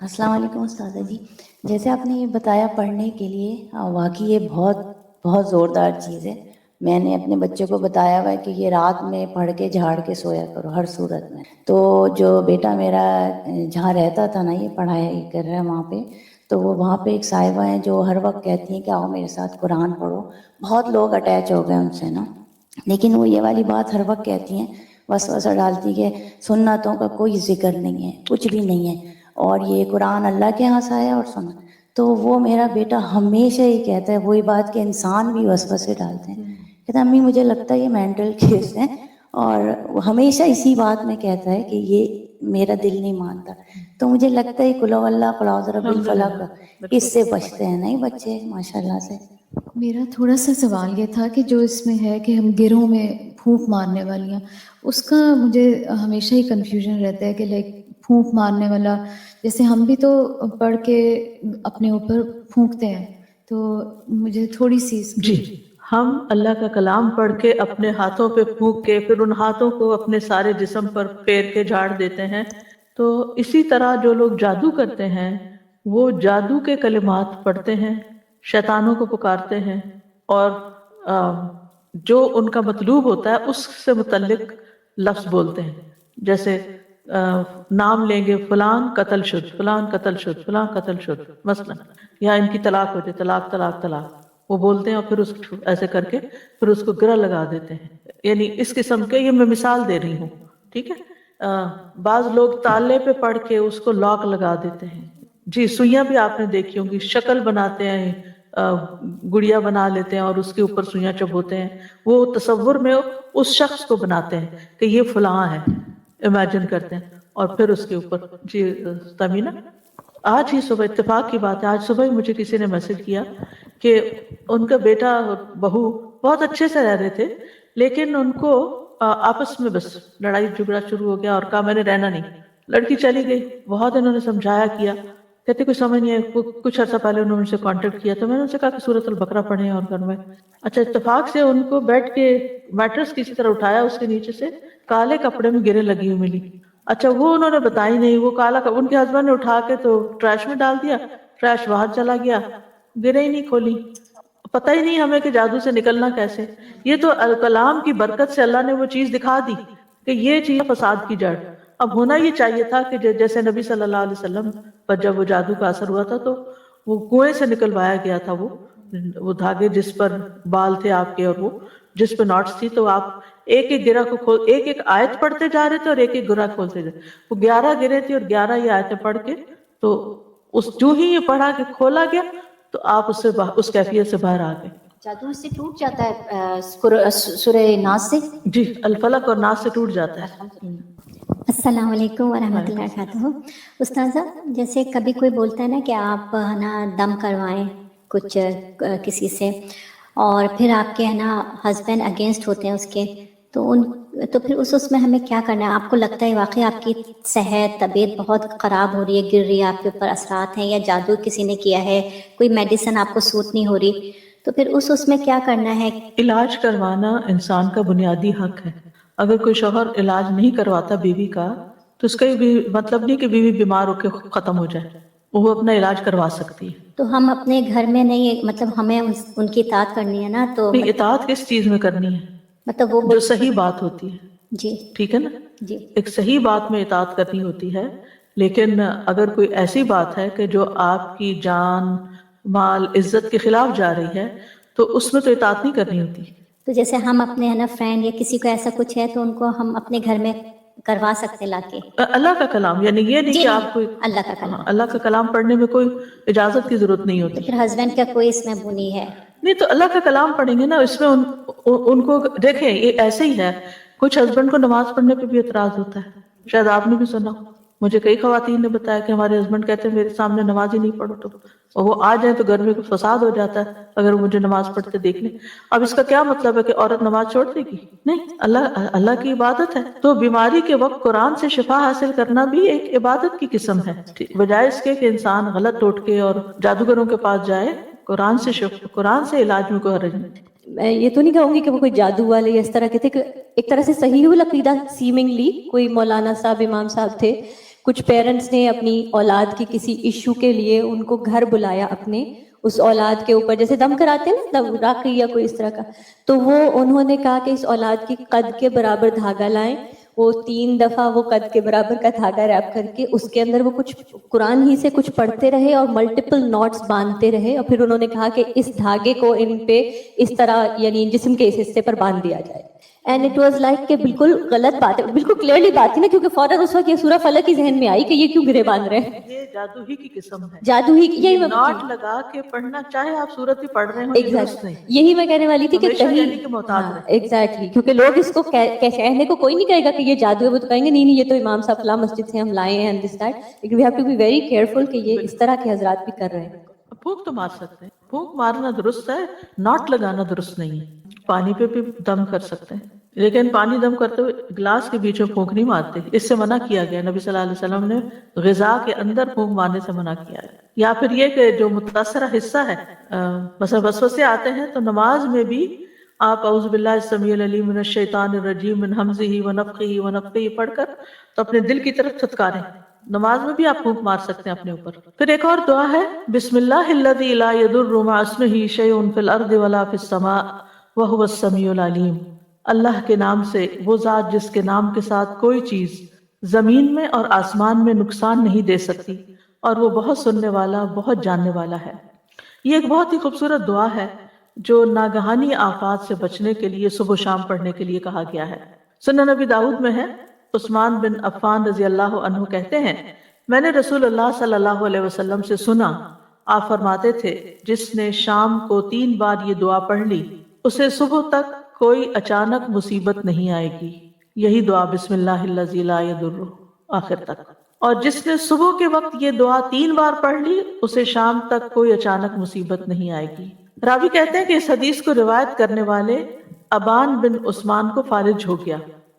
السلام علیکم استاذہ جی. جیسے آپ نے یہ بتایا پڑھنے کے لیے، واقعی یہ بہت بہت زوردار چیز ہے. میں نے اپنے بچے کو بتایا ہوا ہے کہ یہ رات میں پڑھ کے جھاڑ کے سویا کرو ہر صورت میں. تو جو بیٹا میرا جہاں رہتا تھا نا، یہ پڑھائی کر رہا ہے وہاں پہ، تو وہ وہاں پہ ایک صاحبہ ہیں جو ہر وقت کہتی ہیں کہ آؤ میرے ساتھ قرآن پڑھو. بہت لوگ اٹیچ ہو گئے ان سے نا، لیکن وہ یہ والی بات ہر وقت کہتی ہیں، وسوسہ ڈالتی کہ سنتوں کا کوئی ذکر نہیں ہے، کچھ بھی نہیں ہے، اور یہ قرآن اللہ کے یہاں سے آیا اور سنا. تو وہ میرا بیٹا ہمیشہ ہی کہتا ہے وہی بات کہ انسان بھی وسوسے ڈالتے ہیں. کہتا امی مجھے لگتا ہے یہ مینٹل کیس ہے، اور وہ ہمیشہ اسی بات میں کہتا ہے کہ یہ میرا دل نہیں مانتا. تو مجھے لگتا ہے قل اللہ قل اعوذ برب الفلق، اس سے بچتے ہیں نہیں بچے ماشاءاللہ سے. میرا تھوڑا سا سوال یہ تھا کہ جو اس میں ہے کہ ہم گروہ میں پھونک مارنے والیاں، اس کا مجھے ہمیشہ ہی کنفیوژن رہتا ہے کہ لائک پھونک مارنے والا، جیسے ہم بھی تو پڑھ کے اپنے اوپر پھونکتے ہیں، تو مجھے تھوڑی سی جی، ہم اللہ کا کلام پڑھ کے اپنے ہاتھوں پہ پھونک کے پھر ان ہاتھوں کو اپنے سارے جسم پر پھیر کے جھاڑ دیتے ہیں. تو اسی طرح جو لوگ جادو کرتے ہیں وہ جادو کے کلمات پڑھتے ہیں، شیطانوں کو پکارتے ہیں، اور جو ان کا مطلوب ہوتا ہے اس سے متعلق لفظ بولتے ہیں. جیسے نام لیں گے، فلان قتل شد، فلان قتل شد، فلان قتل شد مثلا، یا ان کی طلاق ہو جائے، طلاق طلاق طلاق، وہ بولتے ہیں اور پھر اس ایسے کر کے پھر اس کو گرہ لگا دیتے ہیں. یعنی اس قسم کے، یہ میں مثال دے رہی ہوں، ٹھیک ہے. بعض لوگ تالے پہ پڑھ کے اس کو لاک لگا دیتے ہیں. جی، سوئیاں بھی آپ نے دیکھی ہوں گی، شکل بناتے ہیں، گڑیا بنا لیتے ہیں اور اس کے اوپر سوئیاں چبوتے ہیں. وہ تصور میں اس شخص کو بناتے ہیں کہ یہ فلاں ہے، امیجن کرتے ہیں، اور پھر اس کے اوپر. جی تمینہ، آج ہی صبح اتفاق کی بات ہے، آج صبح ہی مجھے کسی نے میسج کیا کہ ان کا بیٹا اور بہو بہت اچھے سے رہ رہے تھے، لیکن ان کو آپس میں بس لڑائی جھگڑا شروع ہو گیا اور کہا میں نے رہنا نہیں. لڑکی چلی گئی، بہت انہوں نے سمجھایا کیا، کہتے کچھ سمجھ نہیں ہے. کچھ عرصہ پہلے انہوں نے سے کانٹیکٹ کیا تو میں نے ان سے کہا کہ سورۃ البقرہ پڑھیں اور گھر میں. اچھا، اتفاق سے ان کو بیٹھ کے میٹرس کسی طرح اٹھایا، اس کے نیچے سے کالے کپڑے میں گرے لگی ہوئی ملی. اچھا، وہ انہوں نے بتائی نہیں، وہ کالا ان کے ہسبینڈ نے اٹھا کے تو ٹریش میں ڈال دیا، ٹریش باہر چلا گیا، گرے ہی نہیں کھولی. پتہ ہی نہیں ہمیں کہ جادو سے نکلنا کیسے. یہ تو کلام کی برکت سے اللہ نے وہ چیز دکھا دی کہ یہ چیز فساد کی جڑ. اب ہونا یہ چاہیے تھا کہ جیسے نبی صلی اللہ علیہ وسلم پر جب وہ جادو کا اثر ہوا تھا تو وہ کنویں سے نکلوایا گیا تھا، وہ دھاگے جس پر بال تھے آپ کے اور وہ جس پہ ناٹس تھی، تو آپ ایک ایک گرہ کو ایک ایک آیت پڑھتے جا رہے تھے اور ایک ایک گرہ کھولتے جا رہے. وہ 11 گرے تھے اور 11 یہ آیتیں پڑھ کے، تو اس جو ہی یہ پڑھا کہ کھولا گیا تو آپ اس کیفیت سے باہر آ گئے. جادو اس سے ٹوٹ جاتا ہے سورہ ناس سے؟ جی، الفلق اور ناس سے ٹوٹ جاتا ہے. السلام علیکم ورحمۃ اللہ وبرکاتہ. استاذہ، جیسے کبھی کوئی بولتا ہے نا کہ آپ نا دم کروائیں کچھ کسی سے، اور پھر آپ کے ہے نا ہسبینڈ اگینسٹ ہوتے ہیں اس کے، تو پھر اس میں ہمیں کیا کرنا ہے؟ آپ کو لگتا ہے واقعی آپ کی صحت طبیعت بہت خراب ہو رہی ہے، گر رہی ہے، آپ کے اوپر اثرات ہیں، یا جادو کسی نے کیا ہے، کوئی میڈیسن آپ کو سوٹ نہیں ہو رہی، تو پھر اس میں کیا کرنا ہے؟ علاج کروانا انسان کا بنیادی حق ہے. اگر کوئی شوہر علاج نہیں کرواتا بیوی کا تو اس کا بھی مطلب نہیں کہ بیوی بیمار ہو کے ختم ہو جائے، وہ اپنا علاج کروا سکتی ہے. تو ہم اپنے گھر میں نہیں، مطلب ہمیں ان کی اطاعت کرنی ہے نا، تو نہیں، اطاعت کس چیز میں کرنی ہے؟ مطلب وہ جو صحیح بات ہوتی ہے. جی ٹھیک ہے نا، جی ایک صحیح بات میں اطاعت کرنی ہوتی ہے. لیکن اگر کوئی ایسی بات ہے کہ جو آپ کی جان مال عزت کے خلاف جا رہی ہے تو اس میں تو اطاعت نہیں کرنی ہوتی. تو جیسے ہم اپنے ہے نا فرینڈ یا کسی کو ایسا کچھ ہے تو ان کو ہم اپنے گھر میں کروا سکتے لا کے؟ اللہ کا کلام، یعنی یہ نہیں جی کہ آپ کو اللہ کا کلام. اللہ کا کلام پڑھنے میں کوئی اجازت کی ضرورت نہیں ہوتی. پھر ہسبینڈ کا کوئی اس میں بنی ہے نہیں تو اللہ کا کلام پڑھیں گے نا، اس میں ان کو دیکھیں، یہ ایسے ہی ہے. کچھ ہسبینڈ کو نماز پڑھنے پہ بھی اعتراض ہوتا ہے، شاید آپ نے بھی سنا. مجھے کئی خواتین نے بتایا کہ ہمارے ہسبینڈ کہتے ہیں میرے سامنے نماز ہی نہیں پڑھو تو، اور وہ آ جائیں تو گھر میں فساد ہو جاتا ہے اگر وہ مجھے نماز پڑھتے دیکھ لیں۔ اب اس کا کیا مطلب ہے کہ عورت نماز چھوڑ دے گی؟ نہیں، اللہ کی عبادت ہے۔ تو بیماری کے وقت قرآن سے شفا حاصل کرنا بھی ایک عبادت کی قسم ہے، بجائے اس کے کہ انسان غلط ٹوٹکے اور جادوگروں کے پاس جائے، قرآن سے علاج میں کوئی حرج نہیں۔ میں یہ تو نہیں کہوں گی کہ وہ کوئی جادو والے یا اس طرح کے تھے، کہ ایک طرح سے صحیح العقیدہ سیمنگلی کوئی مولانا صاحب، امام صاحب تھے، کچھ پیرنٹس نے اپنی اولاد کی کسی ایشو کے لیے ان کو گھر بلایا اپنے، اس اولاد کے اوپر جیسے دم کراتے ہیں نا راقی یا کوئی اس طرح کا، تو وہ انہوں نے کہا کہ اس اولاد کی قد کے برابر دھاگا لائیں، وہ 3 دفعہ وہ قد کے برابر کا دھاگا ریپ کر کے اس کے اندر وہ کچھ قرآن ہی سے کچھ پڑھتے رہے اور ملٹیپل ناٹس باندھتے رہے، اور پھر انہوں نے کہا کہ اس دھاگے کو ان پہ اس طرح یعنی جسم کے اس حصے پر باندھ دیا جائے، اینڈ اٹ واز لائک کہ بالکل غلط بات ہے، بالکل کلیئرلی بات تھی نا، کیونکہ فوراً اس وقت یہ سورہ فلق کی ذہن میں آئی کہ یہ کیوں گرے باندھ رہے ہیں، یہ جادو ہی کی قسم ہے، جادو ہی، یہی میں ناٹ لگا کے پڑھنا، چاہے آپ سورت ہی پڑھ رہے ہوں، ایگزیکٹلی یہی میں کہنے والی تھی کہ یعنی کہ محتاط رہیں۔ ایگزیکٹلی، کیونکہ لوگ اس کو کہنے کو کوئی نہیں کہے گا کہ یہ جادو ہے، وہ تو کہیں گے نہیں یہ تو امام صاحب فلاں مسجد سے ہم لائے ہیں اینڈ دس دیٹ، لیکن we have to be very careful کہ یہ اس طرح کے حضرات بھی کر رہے ہیں۔ پھونک تو مار سکتے ہیں، پھونک مارنا درست ہے، ناٹ لگانا درست نہیں ہے۔ پانی پہ بھی دم کر سکتے ہیں، لیکن پانی دم کرتے ہوئے گلاس کے بیچ میں پھونک نہیں مارتے، اس سے منع کیا گیا، نبی صلی اللہ علیہ وسلم نے غذا کے اندر پھونک مارنے سے منع کیا ہے۔ یا پھر یہ کہ جو متاثرہ حصہ ہے، مثلا وسوسے آتے ہیں تو نماز میں بھی آپ اعوذ باللہ السمیع العلیم من الشیطان الرجیم من ہمزہ ونفخہ ونفثہ پڑھ کر تو اپنے دل کی طرف تھتکاریں، نماز میں بھی آپ پھونک مار سکتے ہیں اپنے اوپر۔ پھر ایک اور دعا ہے، بسم اللہ الذی لا یضر مع اسمہ شیء فی الارض ولا فی السماء وہو السمیع العلیم، اللہ کے نام سے، وہ ذات جس کے نام کے ساتھ کوئی چیز زمین میں اور آسمان میں نقصان نہیں دے سکتی، اور وہ بہت سننے والا، بہت جاننے والا ہے۔ یہ ایک بہت ہی خوبصورت دعا ہے جو ناگہانی آفات سے بچنے کے لیے صبح و شام پڑھنے کے لیے کہا گیا ہے۔ سنن نبی داؤد میں ہے، عثمان بن عفان رضی اللہ عنہ کہتے ہیں، میں نے رسول اللہ صلی اللہ علیہ وسلم سے سنا، آپ فرماتے تھے جس نے شام کو 3 بار یہ دعا پڑھ لی اسے صبح تک کوئی اچانک مصیبت نہیں آئے گی، یہی دعا بسم اللہ الذی لا یضر آخر تک، اور جس نے صبح کے وقت یہ دعا 3 بار پڑھ لی اسے شام تک کوئی اچانک مصیبت نہیں آئے گی۔ راوی کہتے ہیں کہ اس حدیث کو روایت کرنے والے ابان بن عثمان کو فالج ہو گیا،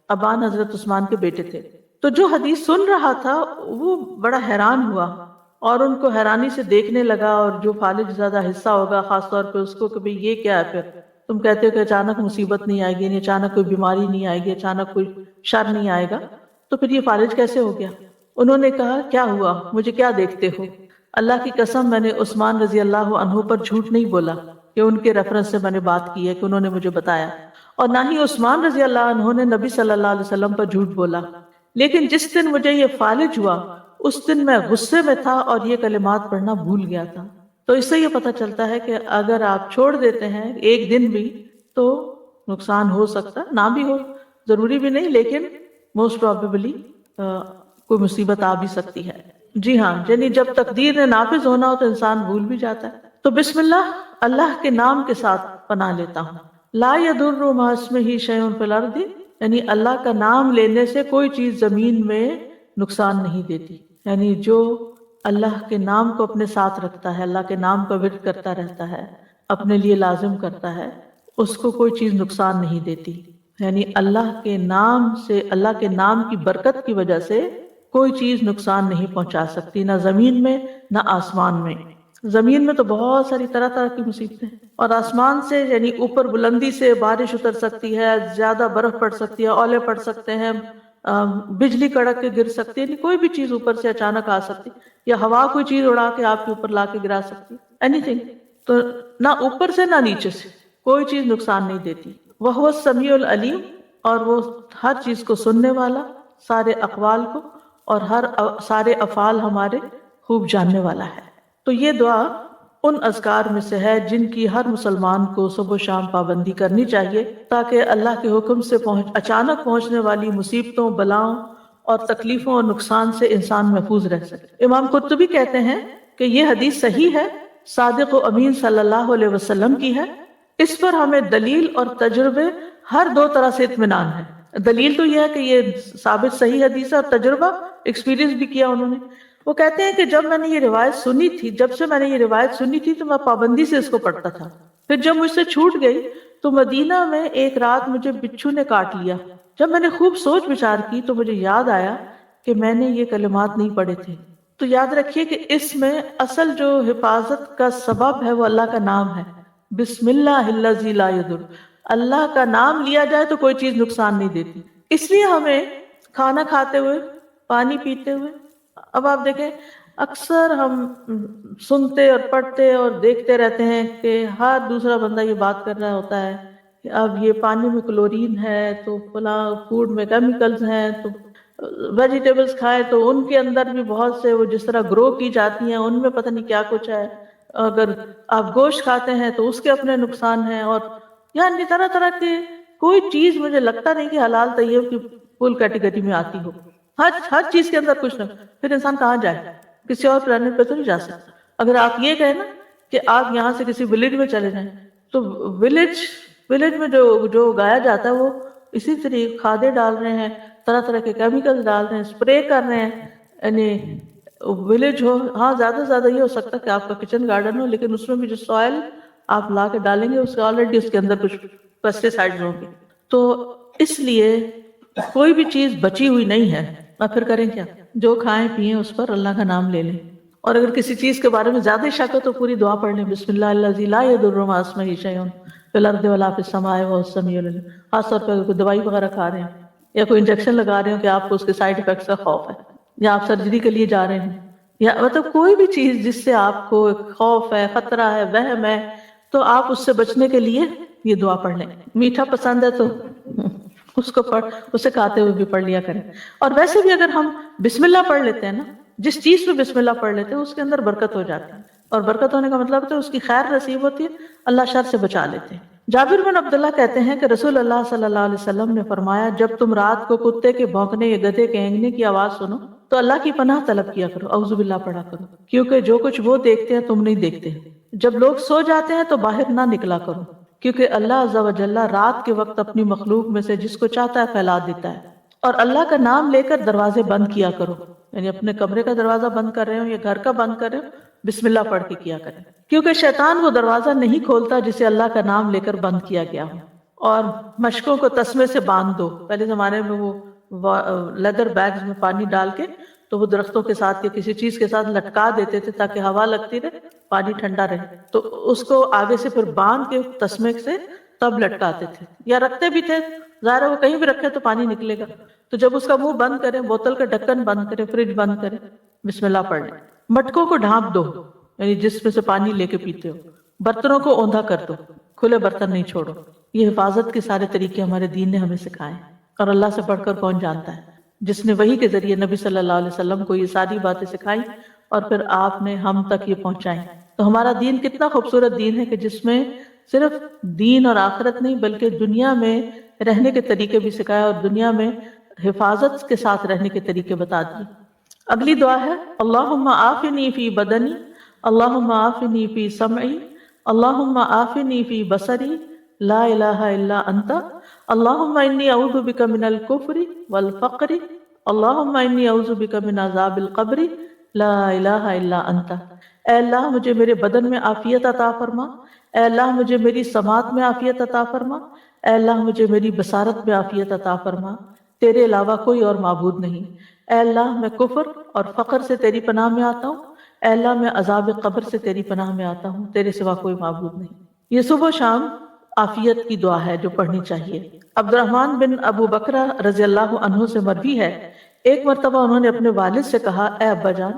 ابان حضرت عثمان کے بیٹے تھے، تو جو حدیث سن رہا تھا وہ بڑا حیران ہوا اور ان کو حیرانی سے دیکھنے لگا، اور جو فالج زیادہ حصہ ہوگا خاص طور پہ اس کو کہ بھئی یہ کیا ہے، پھر تم کہتے ہو کہ اچانک مصیبت نہیں آئے گی، یعنی اچانک کوئی بیماری نہیں آئے گی، اچانک کوئی شر نہیں آئے گا، تو پھر یہ فالج کیسے ہو گیا؟ انہوں نے کہا کیا ہوا، مجھے کیا دیکھتے ہو؟ اللہ کی قسم میں نے عثمان رضی اللہ عنہ پر جھوٹ نہیں بولا کہ ان کے ریفرنس سے میں نے بات کی ہے کہ انہوں نے مجھے بتایا، اور نہ ہی عثمان رضی اللہ عنہ نے نبی صلی اللہ علیہ وسلم پر جھوٹ بولا، لیکن جس دن مجھے یہ فالج ہوا اس دن میں غصے میں تھا اور یہ کلمات پڑھنا بھول گیا تھا۔ تو اس سے یہ پتہ چلتا ہے کہ اگر آپ چھوڑ دیتے ہیں ایک دن بھی تو نقصان ہو سکتا، نہ بھی ہو، ضروری بھی نہیں، لیکن موسٹ پروبیبلی کوئی مصیبت آ بھی سکتی ہے۔ جی ہاں، یعنی جب تقدیر نے نافذ ہونا ہو تو انسان بھول بھی جاتا ہے۔ تو بسم اللہ، اللہ کے نام کے ساتھ پناہ لیتا ہوں۔ لا یضر مع اسمہ شیء فی الارض، یعنی اللہ کا نام لینے سے کوئی چیز زمین میں نقصان نہیں دیتی، یعنی جو اللہ کے نام کو اپنے ساتھ رکھتا ہے، اللہ کے نام کا ورد کرتا رہتا ہے، اپنے لیے لازم کرتا ہے، اس کو کوئی چیز نقصان نہیں دیتی، یعنی اللہ کے نام سے، اللہ کے نام کی برکت کی وجہ سے کوئی چیز نقصان نہیں پہنچا سکتی، نہ زمین میں نہ آسمان میں۔ زمین میں تو بہت ساری طرح طرح کی مصیبتیں، اور آسمان سے یعنی اوپر بلندی سے بارش اتر سکتی ہے، زیادہ برف پڑ سکتی ہے، اولے پڑ سکتے ہیں، بجلی کڑک کے گر سکتی ہے، یعنی کوئی بھی چیز اوپر سے اچانک آ سکتی، یا ہوا کوئی چیز اڑا کے آپ کے اوپر لا کے گرا سکتی، اینی تھنگ۔ تو نہ اوپر سے نہ نیچے سے کوئی چیز نقصان نہیں دیتی۔ وہو السمیع العلیم، اور وہ ہر چیز کو سننے والا، سارے اقوال کو اور سارے افعال ہمارے خوب جاننے والا ہے۔ تو یہ دعا ان اذکار میں سے ہے جن کی ہر مسلمان کو صبح و شام پابندی کرنی چاہیے، تاکہ اللہ کے حکم سے اچانک پہنچنے والی مصیبتوں، بلاؤں اور تکلیفوں اور نقصان سے انسان محفوظ رہ سکے۔ امام قرطبی کہتے ہیں کہ یہ حدیث صحیح ہے، صادق و امین صلی اللہ علیہ وسلم کی ہے، اس پر ہمیں دلیل اور تجربے ہر 2 طرح سے اطمینان ہے، دلیل تو یہ ہے کہ یہ ثابت صحیح حدیث ہے اور تجربہ ایکسپیرینس بھی کیا انہوں نے. وہ کہتے ہیں کہ جب میں نے یہ روایت سنی تھی، جب سے میں نے یہ روایت سنی تھی تو میں پابندی سے اس کو پڑھتا تھا. پھر جب مجھ سے چھوٹ گئی تو مدینہ میں ایک رات مجھے بچھو نے کاٹ لیا. جب میں نے خوب سوچ بچار کی تو مجھے یاد آیا کہ میں نے یہ کلمات نہیں پڑھے تھے. تو یاد رکھیے کہ اس میں اصل جو حفاظت کا سبب ہے وہ اللہ کا نام ہے. بسم اللہ الذی لا یضر، اللہ کا نام لیا جائے تو کوئی چیز نقصان نہیں دیتی. اس لیے ہمیں کھانا کھاتے ہوئے، پانی پیتے ہوئے، اب آپ دیکھیں اکثر ہم سنتے اور پڑھتے اور دیکھتے رہتے ہیں کہ ہر دوسرا بندہ یہ بات کر رہا ہوتا ہے کہ اب یہ پانی میں کلورین ہے تو فلاں فوڈ میں کیمیکلز ہیں، تو ویجیٹیبلز کھائیں تو ان کے اندر بھی بہت سے وہ جس طرح گرو کی جاتی ہیں ان میں پتہ نہیں کیا کچھ ہے. اگر آپ گوشت کھاتے ہیں تو اس کے اپنے نقصان ہیں، اور یعنی طرح طرح کے کوئی چیز مجھے لگتا نہیں کہ حلال طیب کی فل کیٹیگری میں آتی ہو. ہر چیز کے اندر کچھ نہ، پھر انسان کہاں جائے؟ کسی اور پلانٹ پہ تو نہیں جا سکتا. اگر آپ یہ کہیں نا کہ آپ یہاں سے کسی ولیج میں چلے جائیں تو ولیج میں جو اگایا جاتا ہے وہ اسی طریقے کھادیں ڈال رہے ہیں، طرح طرح کے کیمیکل ڈال رہے ہیں، اسپرے کر رہے ہیں. یعنی ولیج ہو، ہاں زیادہ سے زیادہ یہ ہو سکتا ہے کہ آپ کا کچن گارڈن ہو، لیکن اس میں بھی جو سوائل آپ لا کے ڈالیں گے اس کے آلریڈی اس کے اندر کچھ پیسٹی سائڈز ہوں گے. تو اس لیے کوئی بھی چیز بچی ہوئی نہیں ہے. اب پھر کریں کیا؟ جو کھائیں پیئیں اس پر اللہ کا نام لے لیں، اور اگر کسی چیز کے بارے میں زیادہ شک ہے تو پوری دعا پڑھ لیں. بسم اللہ الذی لا یضر مع اسمہ شیء فی الارض ولا فی السماء وهو السمیع العلیم. خاص طور پہ کوئی دوائی وغیرہ کھا رہے ہیں یا کوئی انجیکشن لگا رہے ہو کہ آپ کو اس کے سائیڈ افیکٹس کا خوف ہے، یا آپ سرجری کے لیے جا رہے ہیں، یا مطلب کوئی بھی چیز جس سے آپ کو خوف ہے، خطرہ ہے، وہم ہے، تو آپ اس سے بچنے کے لیے یہ دعا پڑھ لیں. میٹھا پسند ہے تو اس کو اسے کھاتے ہوئے بھی پڑھ لیا کریں. اور ویسے بھی اگر ہم بسم اللہ پڑھ لیتے ہیں نا، جس چیز پہ بسم اللہ پڑھ لیتے ہیں اس کے اندر برکت ہو جاتی ہے، اور برکت ہونے کا مطلب ہے اس کی خیر نصیب ہوتی ہے، اللہ شر سے بچا لیتے ہیں. جابر بن عبداللہ کہتے ہیں کہ رسول اللہ صلی اللہ علیہ وسلم نے فرمایا جب تم رات کو کتے کے بھونکنے یا گدھے کے ہینگنے کی آواز سنو تو اللہ کی پناہ طلب کیا کرو، اعوذ باللہ پڑھا کرو، کیونکہ جو کچھ وہ دیکھتے ہیں تم نہیں دیکھتے. جب لوگ سو جاتے ہیں تو باہر نہ نکلا کرو، کیونکہ اللہ عز و جل رات کے وقت اپنی مخلوق میں سے جس کو چاہتا ہے پھیلا دیتا ہے. اور اللہ کا نام لے کر دروازے بند کیا کرو، یعنی اپنے کمرے کا دروازہ بند کر رہے ہو یا گھر کا بند کر رہے ہو، بسم اللہ پڑھ کے کیا کریں، کیونکہ شیطان وہ دروازہ نہیں کھولتا جسے اللہ کا نام لے کر بند کیا گیا ہو. اور مشکوں کو تسمے سے باندھ دو. پہلے زمانے میں وہ لیدر بیگز میں پانی ڈال کے تو وہ درختوں کے ساتھ یا کسی چیز کے ساتھ لٹکا دیتے تھے تاکہ ہوا لگتی رہے، پانی ٹھنڈا رہے. تو اس کو آگے سے پھر باندھ کے تسمے سے تب لٹکاتے تھے، یا رکھتے بھی تھے، ظاہر ہے وہ کہیں بھی رکھے تو پانی نکلے گا. تو جب اس کا منہ بند کریں، بوتل کا ڈھکن بند کریں، فریج بند کریں، بسم اللہ پڑھ لیں. مٹکوں کو ڈھانپ دو، یعنی جس میں سے پانی لے کے پیتے ہو. برتنوں کو اوندا کر دو، کھلے برتن نہیں چھوڑو. یہ حفاظت کے سارے طریقے ہمارے دین نے ہمیں سکھائے، اور اللہ سے بڑھ کر کون جانتا ہے، جس نے وحی کے ذریعے نبی صلی اللہ علیہ وسلم کو یہ ساری باتیں سکھائی اور پھر آپ نے ہم تک یہ پہنچائی. تو ہمارا دین کتنا خوبصورت دین ہے کہ جس میں صرف دین اور آخرت نہیں بلکہ دنیا میں رہنے کے طریقے بھی سکھائے اور دنیا میں حفاظت کے ساتھ رہنے کے طریقے بتا دیے. اگلی دعا ہے اللہم عافنی فی بدنی، اللہم عافنی فی سمعی، اللہم عافنی فی بصری، لا الہ الا انت، اللہم انی اعوذ بک من الکفر والفقر، اللہم انی اعوذ بک من عذاب القبر، لا الہ الا انت. اے اللہ مجھے میرے بدن میں عافیت عطا فرما، اے اللہ مجھے میری سماعت میں عافیت عطا فرما، اے اللہ مجھے میری بصارت میں عافیت عطا فرما، تیرے علاوہ کوئی اور معبود نہیں. اے اللہ میں کفر اور فقر سے تیری پناہ میں آتا ہوں، اے اللہ میں عذاب قبر سے تیری پناہ میں آتا ہوں، تیرے سوا کوئی معبود نہیں. یہ صبح و شام عافیت کی دعا ہے جو پڑھنی چاہیے. عبد الرحمن بن ابو بکرہ رضی اللہ عنہ سے مروی ہے ایک مرتبہ انہوں نے اپنے والد سے کہا اے ابا جان،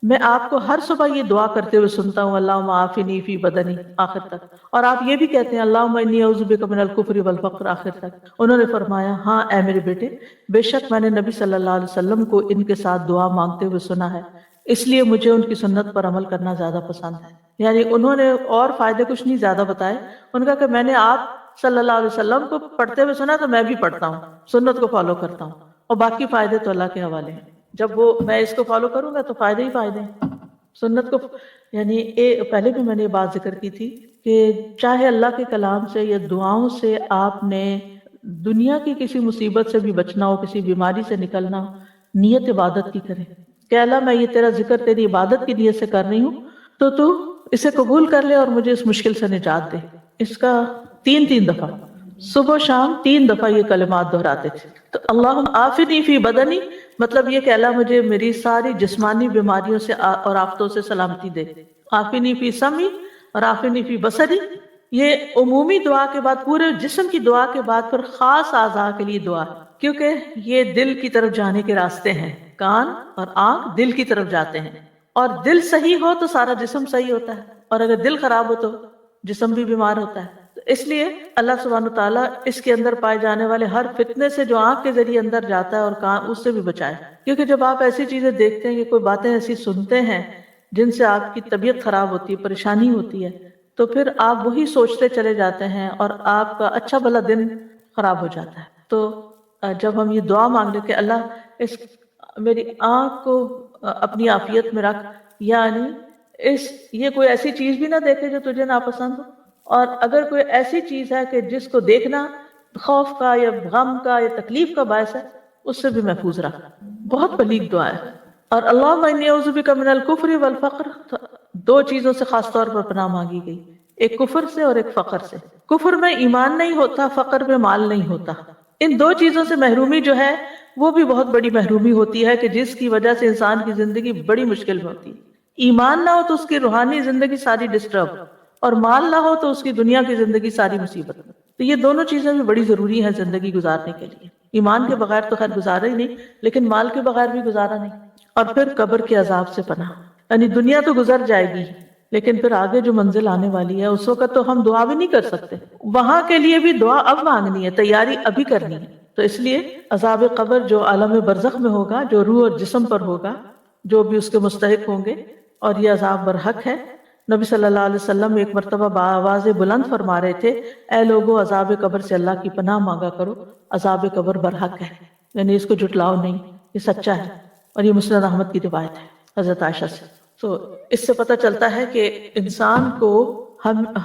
میں آپ کو ہر صبح یہ دعا کرتے ہوئے سنتا ہوں اللہم عافنی فی بدنی آخر تک، اور آپ یہ بھی کہتے ہیں اللہم انی اعوذ بک من الکفر والفقر آخر تک. انہوں نے فرمایا ہاں اے میرے بیٹے، بے شک میں نے نبی صلی اللہ علیہ وسلم کو ان کے ساتھ دعا مانگتے ہوئے سنا ہے، اس لیے مجھے ان کی سنت پر عمل کرنا زیادہ پسند ہے. یعنی انہوں نے اور فائدے کچھ نہیں زیادہ بتائے، ان کا کہ میں نے آپ صلی اللہ علیہ وسلم کو پڑھتے ہوئے سنا تو میں بھی پڑھتا ہوں، سنت کو فالو کرتا ہوں، اور باقی فائدے تو اللہ کے حوالے ہیں. جب وہ میں اس کو فالو کروں گا تو فائدے ہی فائدے ہیں. سنت کو یعنی پہلے بھی میں نے یہ بات ذکر کی تھی کہ چاہے اللہ کے کلام سے یا دعاؤں سے آپ نے دنیا کی کسی مصیبت سے بھی بچنا ہو، کسی بیماری سے نکلنا ہو، نیت عبادت کی کرے کہ اللہ میں یہ تیرا ذکر تیری عبادت کی نیت سے کر رہی ہوں، تو اسے قبول کر لے اور مجھے اس مشکل سے نجات دے۔ اس کا 3 دفعہ صبح و شام 3 دفعہ یہ کلمات دہراتے تھے۔ تو اللہم عافنی فی بدنی، مطلب یہ کہ اللہ مجھے میری ساری جسمانی بیماریوں سے اور آفتوں سے سلامتی دے۔ عافنی فی سمعی اور عافنی فی بصری، یہ عمومی دعا کے بعد پورے جسم کی دعا کے بعد پھر خاص اعضاء کے لیے دعا ہے، کیونکہ یہ دل کی طرف جانے کے راستے ہیں، کان اور آنکھ دل کی طرف جاتے ہیں، اور دل صحیح ہو تو سارا جسم صحیح ہوتا ہے، اور اگر دل خراب ہو تو جسم بھی بیمار ہوتا ہے۔ تو اس لیے اللہ سبحانہ تعالیٰ اس کے اندر پائے جانے والے ہر فتنے سے جو آنکھ کے ذریعے اندر جاتا ہے اور کان، اس سے بھی بچائے، کیونکہ جب آپ ایسی چیزیں دیکھتے ہیں کہ کوئی باتیں ایسی سنتے ہیں جن سے آپ کی طبیعت خراب ہوتی ہے، پریشانی ہوتی ہے، تو پھر آپ وہی سوچتے چلے جاتے ہیں اور آپ کا اچھا بھلا دن خراب ہو جاتا ہے۔ تو جب ہم یہ دعا مانگ لیں کہ اللہ اس میری آنکھ کو اپنی عافیت میں رکھ، یعنی یہ کوئی ایسی چیز بھی نہ دیکھے جو تجھے ناپسند ہو، اور اگر کوئی ایسی چیز ہے کہ جس کو دیکھنا خوف کا یا غم کا یا تکلیف کا باعث ہے، اس سے بھی محفوظ رکھ۔ بہت بلیغ دعا ہے۔ اور اللہم انی اعوذ بک من الکفر والفقر، 2 چیزوں سے خاص طور پر پناہ مانگی گئی، ایک کفر سے اور ایک فقر سے۔ کفر میں ایمان نہیں ہوتا، فقر میں مال نہیں ہوتا۔ ان 2 چیزوں سے محرومی جو ہے وہ بھی بہت بڑی محرومی ہوتی ہے کہ جس کی وجہ سے انسان کی زندگی بڑی مشکل میں ہوتی ہے۔ ایمان نہ ہو تو اس کی روحانی زندگی ساری ڈسٹرب، اور مال نہ ہو تو اس کی دنیا کی زندگی ساری مصیبت میں۔ تو یہ دونوں چیزیں بھی بڑی ضروری ہیں زندگی گزارنے کے لیے۔ ایمان کے بغیر تو خیر گزارا ہی نہیں، لیکن مال کے بغیر بھی گزارا نہیں۔ اور پھر قبر کے عذاب سے پناہ، یعنی دنیا تو گزر جائے گی، لیکن پھر آگے جو منزل آنے والی ہے اس وقت تو ہم دعا بھی نہیں کر سکتے، وہاں کے لیے بھی دعا اب مانگنی ہے، تیاری ابھی کرنی ہے۔ تو اس لیے عذاب قبر جو عالم برزخ میں ہوگا، جو روح اور جسم پر ہوگا، جو بھی اس کے مستحق ہوں گے، اور یہ عذاب برحق ہے۔ نبی صلی اللہ علیہ وسلم ایک مرتبہ بآواز بلند فرما رہے تھے، اے لوگو عذاب قبر سے اللہ کی پناہ مانگا کرو، عذاب قبر برحق ہے، یعنی اس کو جھٹلاؤ نہیں، یہ سچا ہے۔ اور یہ مسند احمد کی روایت ہے حضرت عائشہ سے۔ تو اس سے پتہ چلتا ہے کہ انسان کو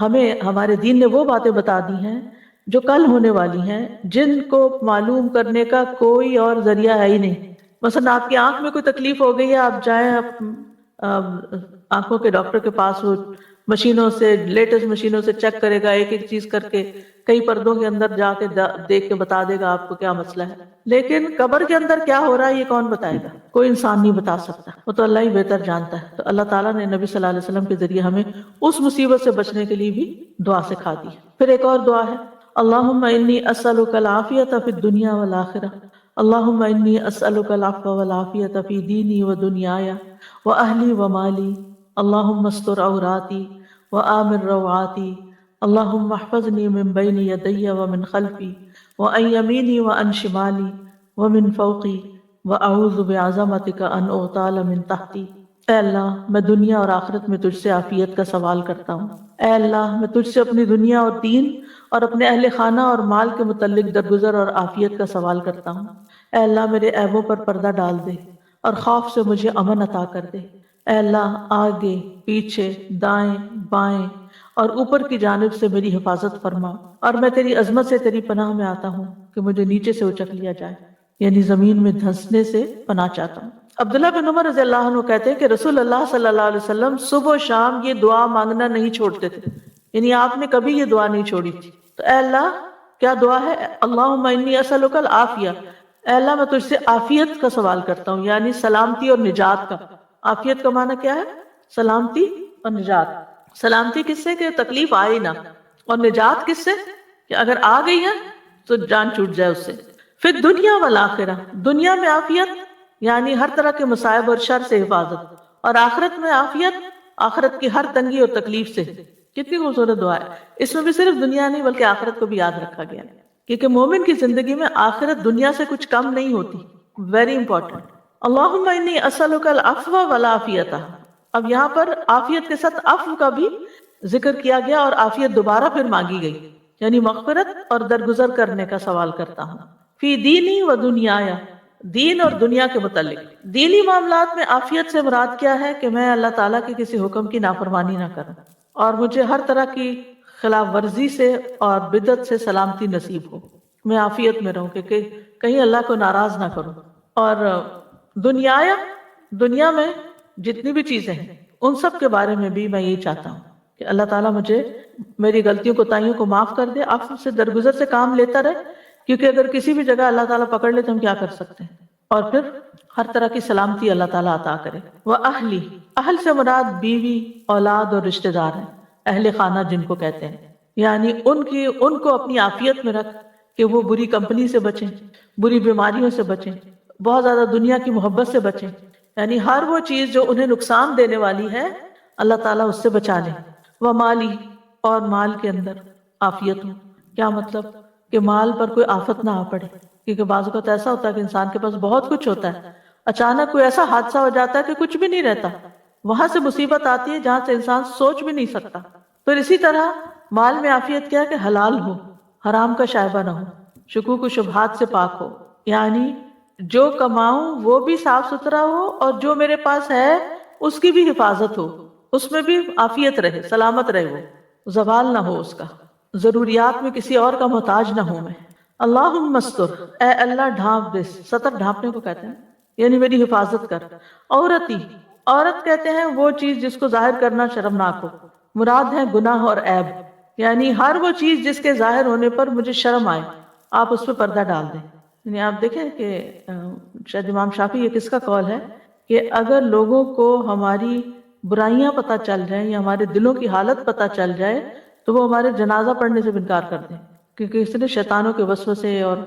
ہمیں ہمارے دین نے وہ باتیں بتا دی ہیں جو کل ہونے والی ہیں، جن کو معلوم کرنے کا کوئی اور ذریعہ ہے ہی نہیں۔ مثلا آپ کی آنکھ میں کوئی تکلیف ہو گئی ہے، آپ جائیں آنکھوں کے ڈاکٹر کے پاس، وہ مشینوں سے، لیٹسٹ مشینوں سے چیک کرے گا، ایک ایک چیز کر کے کئی پردوں کے اندر جا کے دیکھ کے بتا دے گا آپ کو کیا مسئلہ ہے۔ لیکن قبر کے اندر کیا ہو رہا ہے یہ کون بتائے گا؟ کوئی انسان نہیں بتا سکتا، وہ تو اللہ ہی بہتر جانتا ہے۔ تو اللہ تعالیٰ نے نبی صلی اللہ علیہ وسلم کے ذریعے ہمیں اس مصیبت سے بچنے کے لیے بھی دعا سکھا دی ہے۔ پھر ایک اور دعا ہے، اللہم انی اسألک العافیۃ فی الدنیا والآخرہ، اللہم انی اسألک العفو والعافیۃ فی دینی و دنیای و اہلی و مالی، اللہم استر عوراتی و آمن روعاتی، اللہم احفظنی من بین یدی ومن خلفی وعن یمینی وعن شمالی ومن فوقی واعوذ بعظمتک ان اغتال من تحتی۔ اے اللہ میں دنیا اور آخرت میں تجھ سے عافیت کا سوال کرتا ہوں۔ اے اللہ میں تجھ سے اپنی دنیا اور دین اور اپنے اہل خانہ اور مال کے متعلق درگزر اور عافیت کا سوال کرتا ہوں۔ اے اللہ میرے عیبوں پر پردہ ڈال دے اور خوف سے مجھے امن عطا کر دے۔ اے اللہ آگے، پیچھے، دائیں، بائیں اور اوپر کی جانب سے میری حفاظت فرما، اور میں تیری عظمت سے تیری پناہ میں آتا ہوں کہ مجھے نیچے سے اچک لیا جائے، یعنی زمین میں دھنسنے سے پناہ چاہتا ہوں۔ عبداللہ بن عمر رضی اللہ عنہ کہتے ہیں کہ رسول اللہ صلی اللہ علیہ وسلم صبح و شام یہ دعا مانگنا نہیں چھوڑتے تھے، یعنی آپ نے کبھی یہ دعا نہیں چھوڑی تھی۔ تو اے اللہ کیا دعا ہے؟ اللہم انی اسألک العافیہ، اے اللہ میں تجھ سے عافیت کا سوال کرتا ہوں، یعنی سلامتی اور نجات کا۔ عافیت کا معنی کیا ہے؟ سلامتی اور نجات۔ سلامتی کس سے؟ کہ تکلیف آئے نہ، اور نجات کس سے؟ کہ اگر آ گئی ہے تو جان چھوٹ جائے اس سے۔ پھر دنیا والآخرہ، دنیا میں عافیت یعنی ہر طرح کے مصائب اور شر سے حفاظت، اور آخرت میں عافیت آخرت کی ہر تنگی اور تکلیف سے۔ کتنی خوبصورت دعا ہے، اس میں بھی صرف دنیا نہیں بلکہ آخرت کو بھی یاد رکھا گیا، کیونکہ مومن کی زندگی میں آخرت دنیا سے کچھ کم نہیں ہوتی، ویری امپورٹنٹ۔ اللہم انی اسألک العفو والعافیۃ، اب یہاں پر عافیت کے ساتھ عفو کا بھی ذکر کیا گیا، اور عافیت دوبارہ پھر مانگی گئی، یعنی مغفرت اور درگزر کرنے کا سوال کرتا ہوں۔ فی دینی و دنیایا، دین اور دنیا کے متعلق۔ دینی معاملات میں عافیت سے مراد کیا ہے؟ کہ میں اللہ تعالیٰ کے کسی حکم کی نافرمانی نہ کروں، اور مجھے ہر طرح کی خلاف ورزی سے اور بدعت سے سلامتی نصیب ہو۔ میں عافیت میں رہوں کہ کہیں اللہ کو ناراض نہ کروں. اور دنیا میں جتنی بھی چیزیں ہیں ان سب کے بارے میں بھی میں یہی چاہتا ہوں کہ اللہ تعالیٰ مجھے میری غلطیوں کوتاہیوں کو معاف کر دے، عفو سے درگزر سے کام لیتا رہے، کیونکہ اگر کسی بھی جگہ اللہ تعالیٰ پکڑ لے تو ہم کیا کر سکتے ہیں. اور پھر ہر طرح کی سلامتی اللہ تعالیٰ عطا کرے. وَأَهْلِ، اہل سے مراد بیوی، اولاد اور رشتہ دار ہیں، اہل خانہ جن کو کہتے ہیں. یعنی ان کو اپنی عافیت میں رکھ کہ وہ بری کمپنی سے بچیں، بری بیماریوں سے بچیں، بہت زیادہ دنیا کی محبت سے بچیں. یعنی ہر وہ چیز جو انہیں نقصان دینے والی ہے اللہ تعالیٰ اس سے بچا لے. وَمَالِي، اور مال کے اندر عافیت ہو. کیا مطلب؟ کہ مال پر کوئی آفت نہ آ پڑے، کیونکہ بعض اوقات ایسا ہوتا ہے کہ انسان کے پاس بہت کچھ ہوتا ہے، اچانک کوئی ایسا حادثہ ہو جاتا ہے کہ کچھ بھی نہیں رہتا، وہاں سے مصیبت آتی ہے جہاں سے انسان سوچ بھی نہیں سکتا. پھر اسی طرح مال میں عافیت کیا کہ حلال ہو، حرام کا شائبہ نہ ہو، شکوک و شبہات سے پاک ہو. یعنی جو کماؤں وہ بھی صاف ستھرا ہو اور جو میرے پاس ہے اس کی بھی حفاظت ہو، اس میں بھی عافیت رہے، سلامت رہے، وہ زوال نہ ہو اس کا، ضروریات میں کسی اور کا محتاج نہ ہوں میں. اللہم استر، اے اللہ ڈھانپ دے، سطر ڈھانپنے کو کہتے ہیں، یعنی میری حفاظت کر. عورت کہتے ہیں وہ چیز جس کو ظاہر کرنا شرمناک ہو، مراد ہے گناہ اور عیب، یعنی ہر وہ چیز جس کے ظاہر ہونے پر مجھے شرم آئے آپ اس پہ پردہ ڈال دیں. یعنی آپ دیکھیں کہ شاید امام شافعی یہ کس کا قول ہے کہ اگر لوگوں کو ہماری برائیاں پتہ چل جائیں یا ہمارے دلوں کی حالت پتہ چل جائے تو وہ ہمارے جنازہ پڑھنے سے انکار کر دیں، کیونکہ اس نے شیطانوں کے وسوسے اور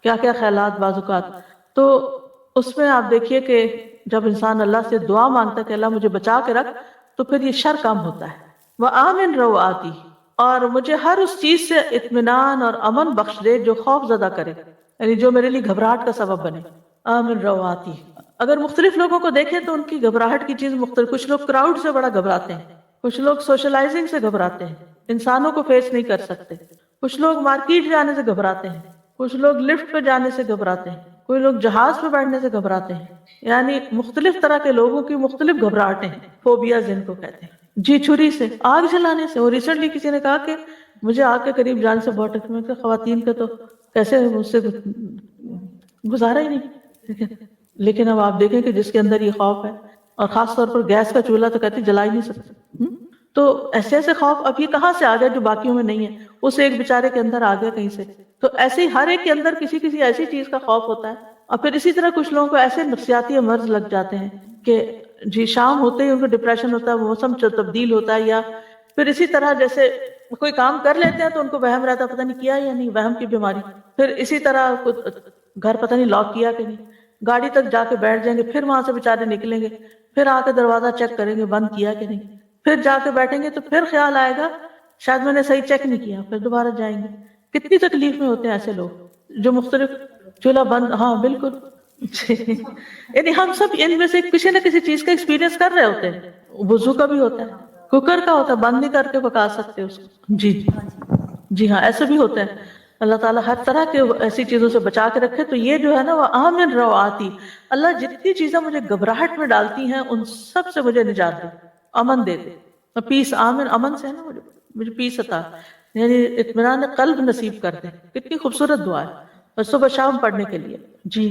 کیا کیا خیالات بعض اوقات. تو اس میں آپ دیکھیے کہ جب انسان اللہ سے دعا مانگتا ہے کہ اللہ مجھے بچا کے رکھ تو پھر یہ شر کم ہوتا ہے. وَآمِن رَوْآتِي، اور مجھے ہر اس چیز سے اطمینان اور امن بخش دے جو خوف زدہ کرے، یعنی جو میرے لیے گھبراہٹ کا سبب بنے. آمن رواتی. اگر مختلف لوگوں کو دیکھیں تو ان کی گھبراہٹ کی چیز مختلف، کچھ لوگ کراؤڈ سے بڑا گھبراتے ہیں، کچھ لوگ سوشلائزنگ سے گھبراتے ہیں، انسانوں کو فیس نہیں کر سکتے، کچھ لوگ مارکیٹ جانے سے گھبراتے ہیں، کچھ لوگ لفٹ پہ جانے سے گھبراتے ہیں، کوئی لوگ جہاز پہ بیٹھنے سے گھبراتے ہیں. یعنی مختلف طرح کے لوگوں کی مختلف گھبراہٹیں ہیں، فوبیاز جن کو کہتے ہیں. جی چھری سے، آگ جلانے سے. اور ریسنٹلی کسی نے کہا کہ مجھے آگ کے قریب جانے سے بہت ڈر، میں کہ خواتین کا تو کیسے اس سے گزارا ہی نہیں. لیکن اب آپ دیکھیں کہ جس کے اندر یہ خوف ہے، اور خاص طور پر گیس کا چولہا تو کہتے جلا ہی نہیں سکتے. تو ایسے ایسے خوف اب یہ کہاں سے آ گیا جو باقیوں میں نہیں ہے، اس ایک بیچارے کے اندر آ گیا کہیں سے. تو ایسے ہی ہر ایک کے اندر کسی کسی ایسی چیز کا خوف ہوتا ہے. اور پھر اسی طرح کچھ لوگوں کو ایسے نفسیاتی مرض لگ جاتے ہیں کہ جی شام ہوتے ہی ان کو ڈپریشن ہوتا ہے، موسم تبدیل ہوتا ہے، یا پھر اسی طرح جیسے کوئی کام کر لیتے ہیں تو ان کو وہم رہتا ہے پتہ نہیں کیا یا نہیں، وہم کی بیماری. پھر اسی طرح گھر پتہ نہیں لاک کیا کہ نہیں، گاڑی تک جا کے بیٹھ جائیں گے، پھر وہاں سے بیچارے نکلیں گے، پھر آ کے دروازہ چیک کریں گے بند کیا کہ نہیں، پھر جا کے بیٹھیں گے تو پھر خیال آئے گا شاید میں نے صحیح چیک نہیں کیا، پھر دوبارہ جائیں گے. کتنی تکلیف میں ہوتے ہیں ایسے لوگ جو مختلف چولہا بند. ہاں بالکل. یعنی ہم سب ان میں سے کسی نہ کسی چیز کا ایکسپیرینس کر رہے ہوتے ہیں. وضو کا بھی ہوتا ہے، کوکر کا ہوتا ہے، بند نہیں کر کے پکا سکتے اس کو. جی ہاں ایسا بھی ہوتا ہے. اللہ تعالیٰ ہر طرح کے ایسی چیزوں سے بچا کے رکھے. تو یہ جو ہے نا وہ آمن رواتی، اللہ جتنی چیزیں مجھے گھبراہٹ میں ڈالتی ہیں ان سب سے مجھے نجات دے، امن دے دے. پیس، آمن امن سے ہے نا، مجھے پیس عطا، یعنی اطمینان قلب نصیب کر دے. کتنی خوبصورت دعا ہے، اور صبح شام پڑھنے کے لیے. جی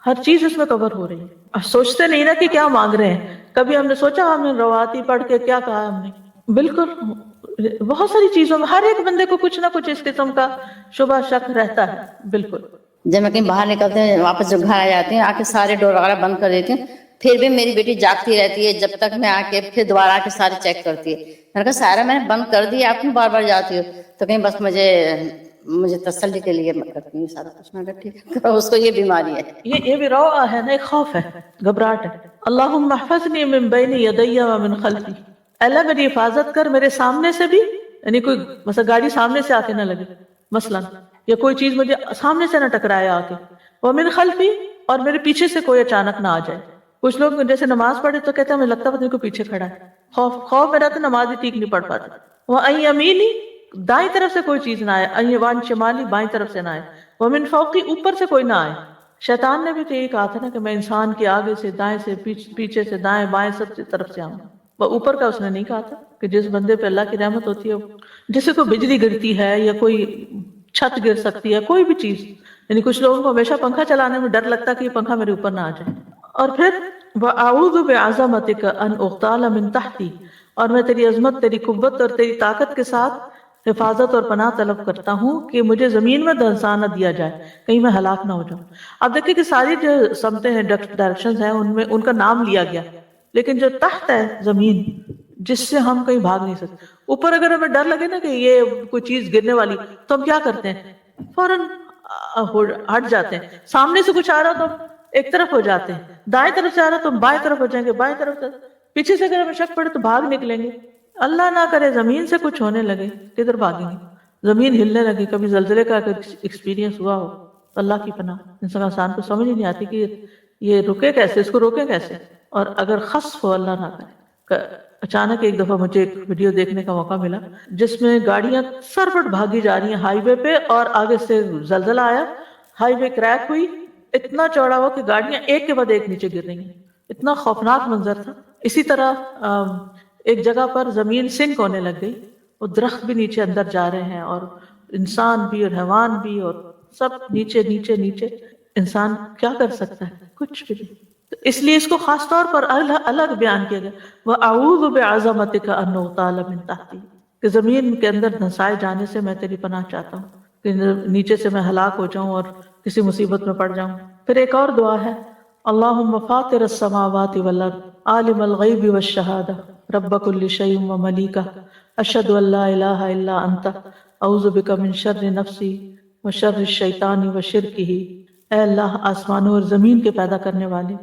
ہر چیز اس میں کور ہو رہی ہے. اب سوچتے نہیں نا کہ کیا مانگ رہے ہیں. کبھی ہم نے سوچا آمن رواتی پڑھ کے کیا کہا ہم نے؟ بالکل بہت ساری چیزوں میں ہر ایک بندے کو کچھ نہ کچھ اس قسم کا شبہ شک رہتا ہے. بالکل. جب میں کہیں باہر نکلتے ہیں واپس جب گھر آ جاتے ہیں آ کے سارے ڈور وغیرہ بند کر دیتے ہیں، پھر بھی میری بیٹی جاگتی رہتی ہے جب تک میں آ کے پھر دوبارہ آ کے سارے چیک کرتی ہے. میں نے کہا سارا میں نے بند کر دیا، آپ کیوں بار بار جاتی ہو؟ تو کہیں بس مجھے تسلی کے لیے میں کرتی ہوں سارا کچھ. میں کہا ٹھیک ہے، اس کو یہ بیماری ہے. یہ بھی روا ہے نا، ایک خوف ہے، گھبراہٹ ہے. اللہم احفظنی من بین یدی ومن خلفی، اللہ میری حفاظت کر میرے سامنے سے بھی، یعنی کوئی مثلا گاڑی سامنے سے آ کے نہ لگے مثلا، یا کوئی چیز مجھے سامنے سے نہ ٹکرائے آ کے. ومن خلفی، اور میرے پیچھے سے کوئی اچانک نہ آ جائے. کچھ لوگ جیسے نماز پڑھے تو کہتے ہیں مجھے لگتا ہے پتہ نہیں کوئی پیچھے کھڑا ہے، خوف میرا تو نماز ہی ٹھیک نہیں پڑھ پاتی. وَأَن یمینی، دائیں طرف سے کوئی چیز نہ آئے. وَأَن شمالی، بائیں طرف سے نہ آئے. وَمن فوقی، اوپر سے کوئی نہ آئے. شیطان نے بھی تو یہ کہا تھا نا کہ میں انسان کے آگے سے، دائیں سے، پیچھے سے، دائیں بائیں سب طرف سے آؤں. وہ اوپر کا اس نے نہیں کہا تھا کہ جس بندے پہ اللہ کی رحمت ہوتی ہے، جیسے کوئی بجلی گرتی ہے یا کوئی چھت گر سکتی ہے، کوئی بھی چیز. یعنی کچھ لوگوں کو ہمیشہ پنکھا چلانے میں ڈر لگتا ہے کہ یہ پنکھا میرے اوپر نہ آ جائے. اور پھر وَأَعُوذُ بِعَظَمَتِكَ أَنْ أُغْتَالَ مِنْ تَحْتِي، اور میں تیری عظمت، تیری قوت اور تیری طاقت کے ساتھ حفاظت اور پناہ طلب کرتا ہوں کہ مجھے زمین میں دھنسا نہ دیا جائے، کہیں میں ہلاک نہ ہو جاؤں. اب دیکھیں کہ ساری جو سمتیں ہیں، ڈائریکشنز ہیں، ان میں ان کا نام لیا گیا، لیکن جو تحت ہے زمین جس سے ہم کہیں بھاگ نہیں سکتے. اوپر اگر ہمیں ڈر لگے نا کہ یہ کوئی چیز گرنے والی، تو ہم کیا کرتے ہیں؟ فوراً ہٹ جاتے ہیں. سامنے سے کچھ آ رہا تو ہم ایک طرف ہو جاتے ہیں، دائیں طرف سے آ رہا تو ہم بائیں طرف ہو جائیں گے، بائیں طرف سے پیچھے سے اگر ہمیں شک پڑے تو بھاگ نکلیں گے. اللہ نہ کرے زمین سے کچھ ہونے لگے، کدھر بھاگیں گے؟ زمین ہلنے لگے. کبھی زلزلے کا اگر ایکسپیرینس ہوا ہو، اللہ کی پناہ، انسان کو سمجھ ہی نہیں آتی کہ یہ رکے کیسے، اس کو روکے کیسے. اور اگر خسف ہو، اللہ نہ کرے. اچانک ایک دفعہ مجھے ایک ویڈیو دیکھنے کا موقع ملا جس میں گاڑیاں سرپٹ بھاگی جا رہی ہیں ہائی وے پہ، اور آگے سے زلزلہ آیا، ہائی وے کریک ہوئی، اتنا چوڑا ہوا کہ گاڑیاں ایک کے بعد ایک نیچے گر رہی ہیں. اتنا خوفناک منظر تھا. اسی طرح ایک جگہ پر زمین سنک ہونے لگ گئی، وہ درخت بھی نیچے اندر جا رہے ہیں، اور انسان بھی اور حیوان بھی، اور سب نیچے نیچے نیچے. انسان کیا کر سکتا ہے؟ کچھ بھی نہیں. اس لیے اس کو خاص طور پر الگ بیان کیا گیا، وَأَعُوذُ بِعَظَمَتِكَ أَنْ أُغْتَالَ مِنْ تَحْتِي، کہ زمین کے اندر دھنسائے جانے سے میں تیری پناہ چاہتا ہوں کہ نیچے سے میں ہلاک ہو جاؤں اور کسی مصیبت میں پڑ جاؤں. پھر ایک اور دعا ہے، اللہم فاطر السماوات والارض عالم الغیب والشہادہ رب کل شیء وملیکہ اشہد ان لا الہ الا انت اعوذ بک من شر نفسی وشر الشیطان وشرکہ. اے اللہ، آسمانوں اور زمین کے پیدا کرنے والے،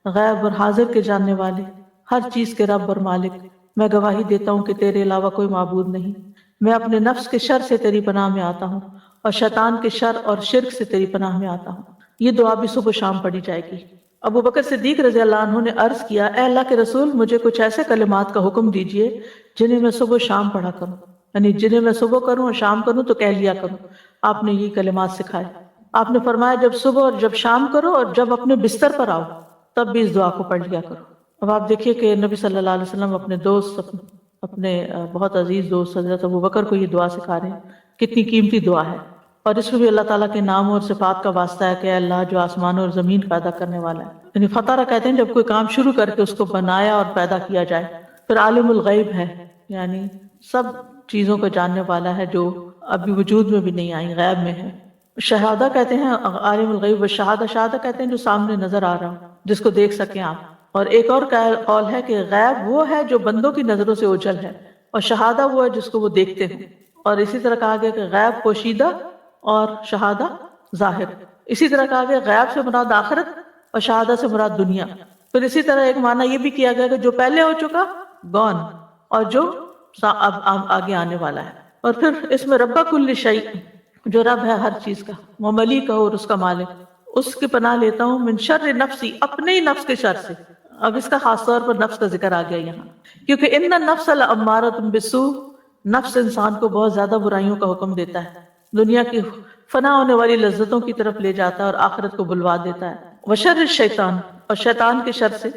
غیب اور حاضر کے جاننے والے، ہر چیز کے رب اور مالک، میں گواہی دیتا ہوں کہ تیرے علاوہ کوئی معبود نہیں. میں اپنے نفس کے شر سے تیری پناہ میں آتا ہوں، اور شیطان کے شر اور شرک سے تیری پناہ میں آتا ہوں. یہ دعا بھی صبح و شام پڑھی جائے گی. ابو بکر صدیق رضی اللہ عنہ نے عرض کیا، اے اللہ کے رسول، مجھے کچھ ایسے کلمات کا حکم دیجئے جنہیں میں صبح و شام پڑھا کروں، یعنی جنہیں میں صبح کروں اور شام کروں تو کہہ لیا کروں. آپ نے یہ کلمات سکھائے. آپ نے فرمایا جب صبح اور جب شام کرو، اور جب اپنے بستر پر آؤ تب بھی اس دعا کو پڑھ لیا کرو. اب آپ دیکھیے کہ نبی صلی اللہ علیہ وسلم اپنے دوست، اپنے بہت عزیز دوست حضرت ابو بکر کو یہ دعا سکھا رہے ہیں. کتنی قیمتی دعا ہے. اور اس میں بھی اللہ تعالیٰ کے نام اور صفات کا واسطہ ہے کہ اے اللہ جو آسمان اور زمین پیدا کرنے والا ہے. یعنی فطرہ کہتے ہیں جب کوئی کام شروع کر کے اس کو بنایا اور پیدا کیا جائے. پھر عالم الغیب ہے، یعنی سب چیزوں کو جاننے والا ہے جو ابھی وجود میں بھی نہیں آئی، غیب میں ہے. شہادہ کہتے ہیں عالم الغیب و شہادہ، شہادہ کہتے ہیں جو سامنے نظر آ رہا ہو، جس کو دیکھ سکیں آپ. اور ایک اور قول ہے کہ غیب وہ ہے جو بندوں کی نظروں سے اوجھل ہے، اور شہادہ وہ ہے جس کو وہ دیکھتے ہیں. اور اسی طرح کہا گیا کہ غیب پوشیدہ اور شہادہ ظاہر. اسی طرح کہا گیا غیب سے مراد آخرت اور شہادہ سے مراد دنیا. پھر اسی طرح ایک معنی یہ بھی کیا گیا کہ جو پہلے ہو چکا گون، اور جو اب آگے آنے والا ہے. اور پھر اس میں رب کل شیء، جو رب ہے ہر چیز کا، وہ ملیک اور اس کا مالک، اس کی پناہ لیتا ہوں من شر نفسی، اپنے ہی نفس کے شر سے. اب اس کا خاص طور پر نفس کا ذکر آ گیا یہاں، کیونکہ ان النفس لامارۃ بالسوء، نفس انسان کو بہت زیادہ برائیوں کا حکم دیتا ہے، دنیا کی فنا ہونے والی لذتوں کی طرف لے جاتا ہے اور آخرت کو بلوا دیتا ہے. وشر الشیطان، اور شیطان کے شر سے،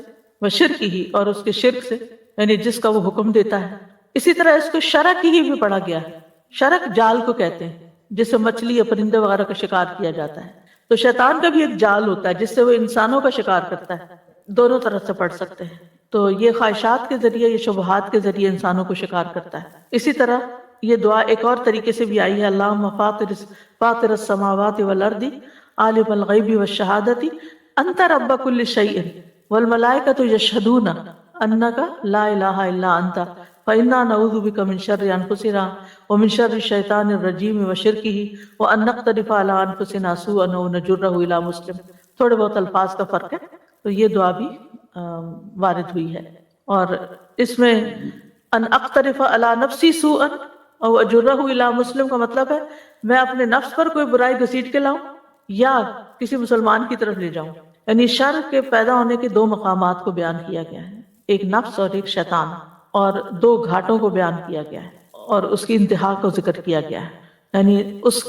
وشرک ہی، اور اس کے شرک سے، یعنی جس کا وہ حکم دیتا ہے. اسی طرح اس کو شرک ہی بھی پڑھا گیا ہے. شرک جال کو کہتے ہیں جس سے مچھلی یا پرندے وغیرہ کا شکار کیا جاتا ہے. تو شیطان کا بھی ایک جال ہوتا ہے جس سے وہ انسانوں کا شکار کرتا ہے. دونوں طرف سے پڑھ سکتے ہیں. تو یہ خواہشات کے ذریعے، یہ شبہات کے ذریعے انسانوں کو شکار کرتا ہے. اسی طرح یہ دعا ایک اور طریقے سے بھی آئی ہے، اللہم فاطر السماوات والارض عالم الغیب والشہادۃ انت رب کل شیء والملائکۃ یشہدون انک لا الہ الا انت فإنا نعوذ بک من شر انفسنا ومن شر الشیطان الرجیم وشرکہ وان نقترف علی انفسنا سوءا او نجرہ الی مسلم. تھوڑے بہت الفاظ کا فرق ہے. تو یہ دعا بھی وارد ہوئی ہے. اور اس میں ان اقترف علی نفسی سوءا او اجرہ الی مسلم کا مطلب ہے میں اپنے نفس پر کوئی برائی گھسیٹ کے لاؤں یا کسی مسلمان کی طرف لے جاؤں. یعنی شر کے پیدا ہونے کے دو مقامات کو بیان کیا گیا ہے، ایک نفس اور ایک شیطان، اور دو گھاٹوں کو بیان کیا گیا ہے اور اس کی انتہا کو ذکر کیا گیا ہے. یعنی اس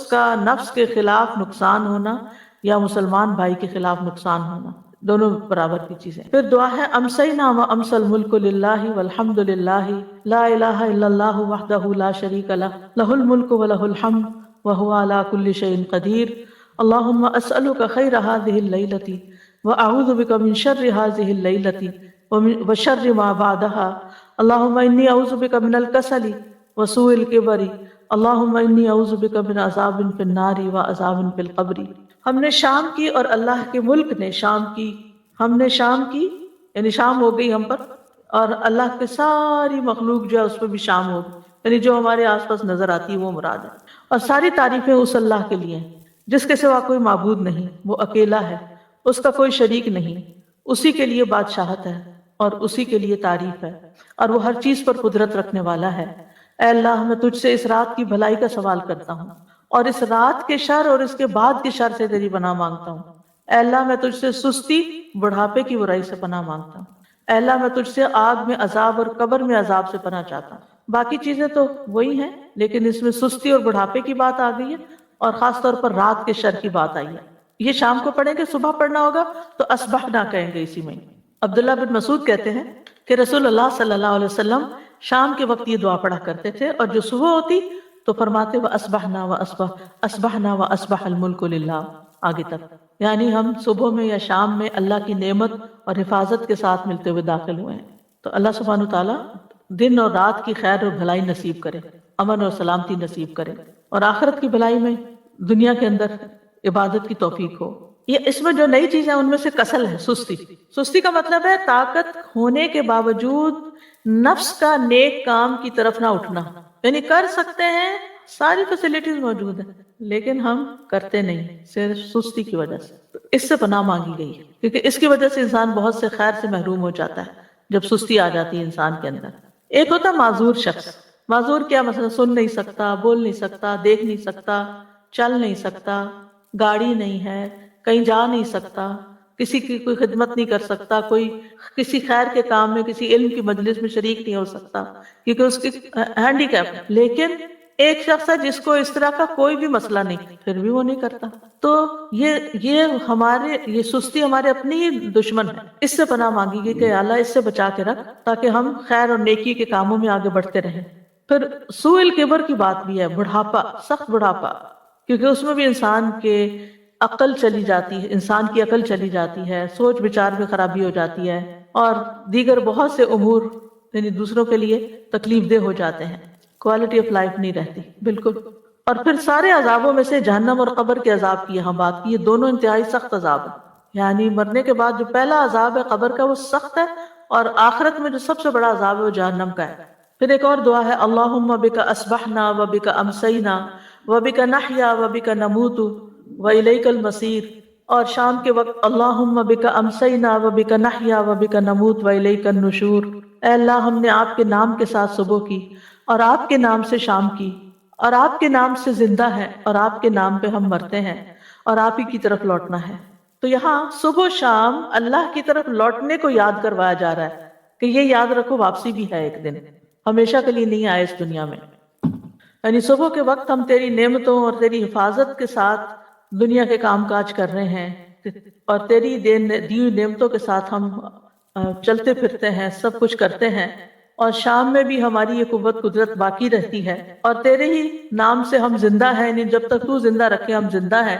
کا نفس کے خلاف نقصان ہونا یا مسلمان بھائی کے خلاف نقصان ہونا. دونوں برابر کی چیزیں. پھر دعا ہے امسینا و امسل ملک للہ والحمد للہ لا الہ الا اللہ وحدہ لا شریک لہ لہ الملک و لہ الحمد وہو علی کل شیء قدیر. اللہم اسألک خیر هذه اللیلۃ واعوذ بک من شر هذه اللیلۃ وشر ما بعدها. اللہم انی اعوذ بک من الکسل وسوء الکبر. اللہم انی اعوذ بک من عذاب فی النار وعذاب فی القبر. ہم نے شام کی اور اللہ کے ملک نے شام کی، ہم نے شام کی یعنی شام ہو گئی ہم پر، اور اللہ کے ساری مخلوق جو ہے اس پہ بھی شام ہوگی، یعنی جو ہمارے آس پاس نظر آتی ہے وہ مراد ہے. اور ساری تعریفیں اس اللہ کے لیے ہیں جس کے سوا کوئی معبود نہیں، وہ اکیلا ہے، اس کا کوئی شریک نہیں، اسی کے لیے بادشاہت ہے اور اسی کے لیے تعریف ہے، اور وہ ہر چیز پر قدرت رکھنے والا ہے. اے اللہ میں تجھ سے اس رات کی بھلائی کا سوال کرتا ہوں اور اس رات کے شر اور اس کے بعد کے شر سے تیری پناہ مانگتا ہوں. اے اللہ میں تجھ سے سستی، بڑھاپے کی برائی سے پناہ مانگتا ہوں. اے اللہ میں تجھ سے آگ میں عذاب اور قبر میں عذاب سے پناہ چاہتا ہوں. باقی چیزیں تو وہی ہیں لیکن اس میں سستی اور بڑھاپے کی بات آ گئی ہے، اور خاص طور پر رات کے شر کی بات آئی ہے. یہ شام کو پڑھیں گے، صبح پڑھنا ہوگا تو اصبحنا کہیں گے اسی میں. عبداللہ بن مسعود کہتے ہیں کہ رسول اللہ صلی اللہ علیہ وسلم شام کے وقت یہ دعا پڑھا کرتے تھے، اور جو صبح ہوتی تو فرماتے وَأَصْبَحْنَا وَأَصْبَحَ الْمُلْكُ لِلَّهِ آگے تک. یعنی ہم صبح میں یا شام میں اللہ کی نعمت اور حفاظت کے ساتھ ملتے ہوئے داخل ہوئے ہیں. تو اللہ سبحانہ وتعالیٰ دن اور رات کی خیر اور بھلائی نصیب کرے، امن اور سلامتی نصیب کرے، اور آخرت کی بھلائی میں دنیا کے اندر عبادت کی توفیق ہو. یہ اس میں جو نئی چیز ہے ان میں سے کسل ہے، سستی. سستی کا مطلب ہے طاقت ہونے کے باوجود نفس کا نیک کام کی طرف نہ اٹھنا. یعنی کر سکتے ہیں، ساری فیسلٹیز موجود ہیں لیکن ہم کرتے نہیں، صرف سستی کی وجہ سے. تو اس سے پناہ مانگی گئی ہے کیونکہ اس کی وجہ سے انسان بہت سے خیر سے محروم ہو جاتا ہے جب سستی آ جاتی ہے انسان کے اندر. ایک ہوتا معذور شخص. معذور کیا مثلا سن نہیں سکتا، بول نہیں سکتا، دیکھ نہیں سکتا، چل نہیں سکتا، گاڑی نہیں ہے، کہیں جا نہیں سکتا، کسی کی کوئی خدمت نہیں کر سکتا، کوئی کسی خیر کے کام میں، کسی علم کی مجلس میں شریک نہیں ہو سکتا کیونکہ اس کی ہینڈی کیپ. لیکن ایک شخص ہے جس کو اس طرح کا کوئی بھی مسئلہ نہیں، پھر بھی وہ نہیں کرتا. تو یہ سستی ہمارے اپنی ہی دشمن ہے. اس سے پناہ مانگی گئی کہ اللہ اس سے بچا کے رکھ تاکہ ہم خیر اور نیکی کے کاموں میں آگے بڑھتے رہیں. پھر سوء الکبر کی بات بھی ہے، بڑھاپا، سخت بڑھاپا، کیونکہ اس میں بھی انسان کے عقل چلی جاتی ہے، انسان کی عقل چلی جاتی ہے، سوچ بچار میں خرابی ہو جاتی ہے، اور دیگر بہت سے امور یعنی دوسروں کے لیے تکلیف دہ ہو جاتے ہیں. کوالٹی آف لائف نہیں رہتی بالکل. اور پھر سارے عذابوں میں سے جہنم اور قبر کے عذاب کی یہاں بات کی. یہ دونوں انتہائی سخت عذاب ہیں. یعنی مرنے کے بعد جو پہلا عذاب ہے قبر کا وہ سخت ہے، اور آخرت میں جو سب سے بڑا عذاب ہے وہ جہنم کا ہے. پھر ایک اور دعا ہے اللہم بک اصبحنا و بک امسینا و بک نحیا و بک نموت و الیک المصیر. اور شام کے وقت اللہم بک امسینا و بک نحیا و بک نموت و الیک النشور. اے اللہ ہم نے آپ کے نام کے ساتھ صبح کی، اور آپ کے نام سے شام کی، اور آپ کے نام سے زندہ ہے، اور آپ کے نام پہ ہم مرتے ہیں، اور آپ ہی کی طرف لوٹنا ہے. تو یہاں صبح شام اللہ کی طرف لوٹنے کو یاد کروایا جا رہا ہے کہ یہ یاد رکھو واپسی بھی ہے ایک دن، ہمیشہ کے لیے نہیں آئے اس دنیا میں. یعنی صبح کے وقت ہم تیری نعمتوں اور تیری حفاظت کے ساتھ دنیا کے کام کاج کر رہے ہیں، اور تیری دی ہوئی نعمتوں کے ساتھ ہم چلتے پھرتے ہیں، سب کچھ کرتے ہیں. اور شام میں بھی ہماری یہ قوت قدرت باقی رہتی ہے، اور تیرے ہی نام سے ہم زندہ ہیں. یعنی جب تک تو زندہ رکھے ہم زندہ ہیں،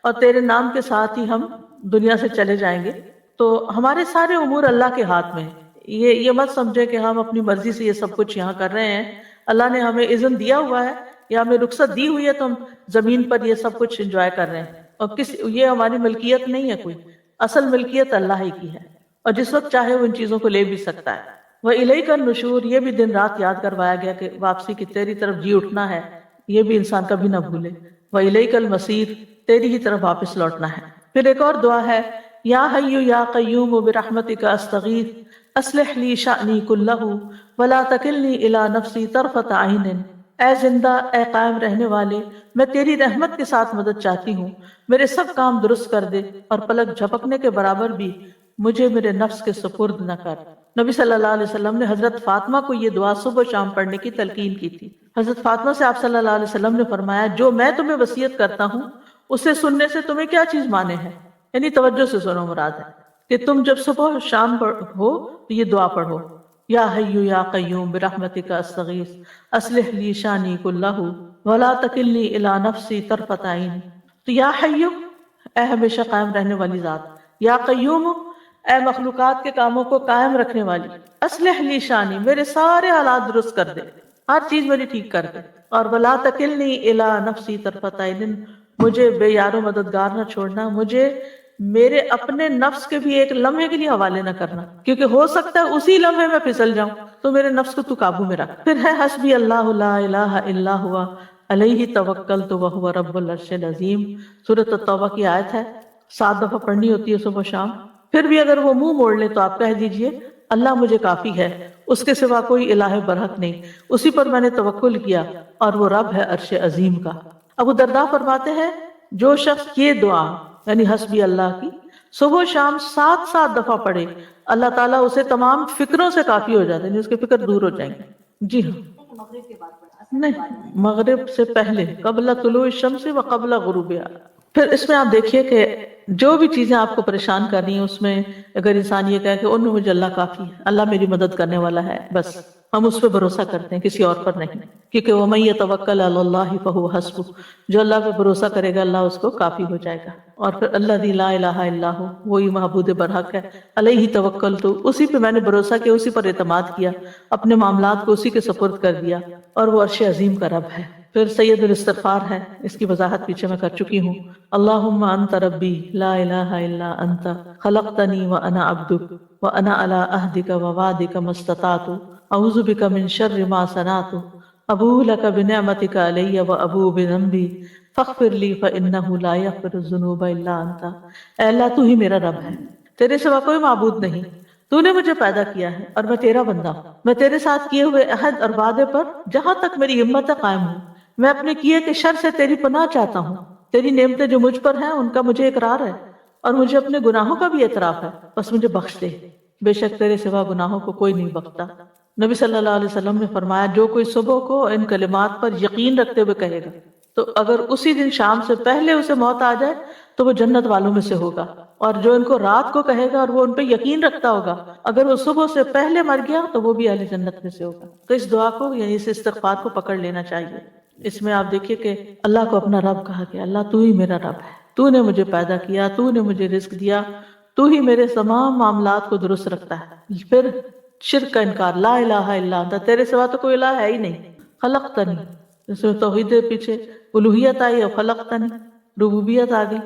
اور تیرے نام کے ساتھ ہی ہم دنیا سے چلے جائیں گے. تو ہمارے سارے امور اللہ کے ہاتھ میں ہیں. یہ مت سمجھے کہ ہم اپنی مرضی سے یہ سب کچھ یہاں کر رہے ہیں. اللہ نے ہمیں اذن دیا ہوا ہے یا ہمیں رخصت دی ہوئی ہے تو ہم زمین پر یہ سب کچھ انجوائے کر رہے ہیں، اور یہ ہماری ملکیت نہیں ہے. کوئی اصل ملکیت اللہ ہی کی ہے، اور جس وقت چاہے وہ ان چیزوں کو لے بھی سکتا ہے. وَإِلَيْكَ النُّشُورُ، یہ بھی دن رات یاد کروایا گیا کہ واپسی کی تیری طرف جی اٹھنا ہے، یہ بھی انسان کبھی نہ بھولے. وَإِلَيْكَ الْمَصِيرُ، تیری ہی طرف واپس لوٹنا ہے. پھر ایک اور دعا ہے یا حی یا قیوم برحمتک استغیث اصلح لی شأنی کلہ ولا تکلنی الی نفسی طرفۃ عین. اے زندہ، اے قائم رہنے والے، میں تیری رحمت کے ساتھ مدد چاہتی ہوں، میرے سب کام درست کر دے، اور پلک جھپکنے کے برابر بھی مجھے میرے نفس کے سپرد نہ کر. نبی صلی اللہ علیہ وسلم نے حضرت فاطمہ کو یہ دعا صبح و شام پڑھنے کی تلقین کی تھی. حضرت فاطمہ سے آپ صلی اللہ علیہ وسلم نے فرمایا جو میں تمہیں وصیت کرتا ہوں اسے سننے سے تمہیں کیا چیز مانے ہے. یعنی توجہ سے سنو مراد ہے کہ تم جب صبح اور شام ہو تو یہ دعا پڑھو، یا حی یا قیوم برحمتک استغیث اصلح لی شانی کلہ ولا تکلنی الی نفسی طرفۃ عین۔ تو یا حی، اے ہمیشہ قائم رہنے والی ذات، یا قیوم، اے مخلوقات کے کاموں کو قائم رکھنے والی، اصلح لی شانی، میرے سارے حالات درست کر دے، ہر چیز میری ٹھیک کر دے، اور ولا تکلنی الی نفسی طرفۃ عین، مجھے بے یار و مددگار نہ چھوڑنا، مجھے میرے اپنے نفس کے بھی ایک لمحے کے لیے حوالے نہ کرنا، کیونکہ ہو سکتا ہے اسی لمحے میں پھسل جاؤں، تو میرے نفس کو تو قابو میں رکھ۔ پھر ہے حسبی اللہ لا الہ الا ہوا علیہ توکلت وہو رب العرش العظیم، سورۃ التوبہ کی آیت ہے، 7 دفعہ پڑھنی ہوتی ہے صبح و شام۔ پھر بھی اگر وہ منہ موڑ لے تو آپ کہہ دیجئے اللہ مجھے کافی ہے، اس کے سوا کوئی الہ برحق نہیں، اسی پر میں نے توکل کیا اور وہ رب ہے عرش عظیم کا۔ ابو درداء فرماتے ہیں جو شخص یہ دعا یعنی حسبی اللہ کی صبح و شام 7 دفعہ پڑھے، اللہ تعالیٰ اسے تمام فکروں سے کافی ہو جاتے ہیں، اس کے فکر دور ہو جائیں گے۔ جی ہاں، نہیں، مغرب سے پہلے، قبل طلوع الشمس و قبل غروبها۔ پھر اس میں آپ دیکھیے کہ جو بھی چیزیں آپ کو پریشان کر رہی ہیں اس میں اگر انسان یہ کہے کہ ان میں مجھے اللہ کافی ہے، اللہ میری مدد کرنے والا ہے، بس ہم اس پہ بھروسہ کرتے ہیں، کسی اور پر نہیں، کیونکہ وَمَن يَتَوَكَّلْ عَلَى اللَّهِ فَهُوَ حَسْبُهُ، جو اللہ پہ بھروسہ کرے گا اللہ اس کو کافی ہو جائے گا۔ اور پھر الذی لا الہ الا ہو، وہی معبود برحق ہے، علیہ توکلت، اسی پہ میں نے بھروسہ کیا، اسی پر اعتماد کیا، اپنے معاملات کو اسی کے سپرد کر دیا، اور وہ عرش عظیم کا رب ہے۔ پھر سید الاستغفار ہے، اس کی وضاحت پیچھے میں کر چکی ہوں۔ اللہم انت ربی لا الہ الا انت خلقتنی وانا عبدک وانا علی عہدک ووعدک ما استطعت اعوذ بک من شر ما صنعت ابوء لک بنعمتک علی وابوء بذنبی فاغفر لی فانہ لا یغفر الذنوب الا انت۔ اے اللہ تو ہی میرا رب ہے، تیرے سوا کوئی معبود نہیں، تو نے مجھے پیدا کیا ہے اور میں تیرا بندہ ہوں، میں تیرے ساتھ کیے ہوئے عہد اور وعدے پر جہاں تک میری ہمت ہے قائم ہوں، میں اپنے کیے کے شر سے تیری پناہ چاہتا ہوں، تیری نعمتیں جو مجھ پر ہیں ان کا مجھے اقرار ہے اور مجھے اپنے گناہوں کا بھی اعتراف ہے، بس مجھے بخش دے، بے شک تیرے سوا گناہوں کو کوئی نہیں بخشتا۔ نبی صلی اللہ علیہ وسلم نے فرمایا جو کوئی صبح کو ان کلمات پر یقین رکھتے ہوئے کہے گا تو اگر اسی دن شام سے پہلے اسے موت آ جائے تو وہ جنت والوں میں سے ہوگا، اور جو ان کو رات کو کہے گا اور وہ ان پہ یقین رکھتا ہوگا اگر وہ صبح سے پہلے مر گیا تو وہ بھی اہل جنت میں سے ہوگا۔ تو اس دعا کو یعنی اس استغفار کو پکڑ لینا چاہیے۔ اس میں آپ دیکھیے کہ اللہ کو اپنا رب کہا کہ اللہ تو ہی میرا رب ہے، تو نے مجھے پیدا کیا، تو نے مجھے رزق دیا، تو ہی میرے تمام معاملات کو درست رکھتا ہے۔ پھر شرک کا انکار، لا الہ الا انت، تیرے سوا تو کوئی الہ ہے ہی نہیں، خلقتنی، اس میں توحید پیچھے الوہیت آئی اور خلقتنی ربوبیت آ گئی،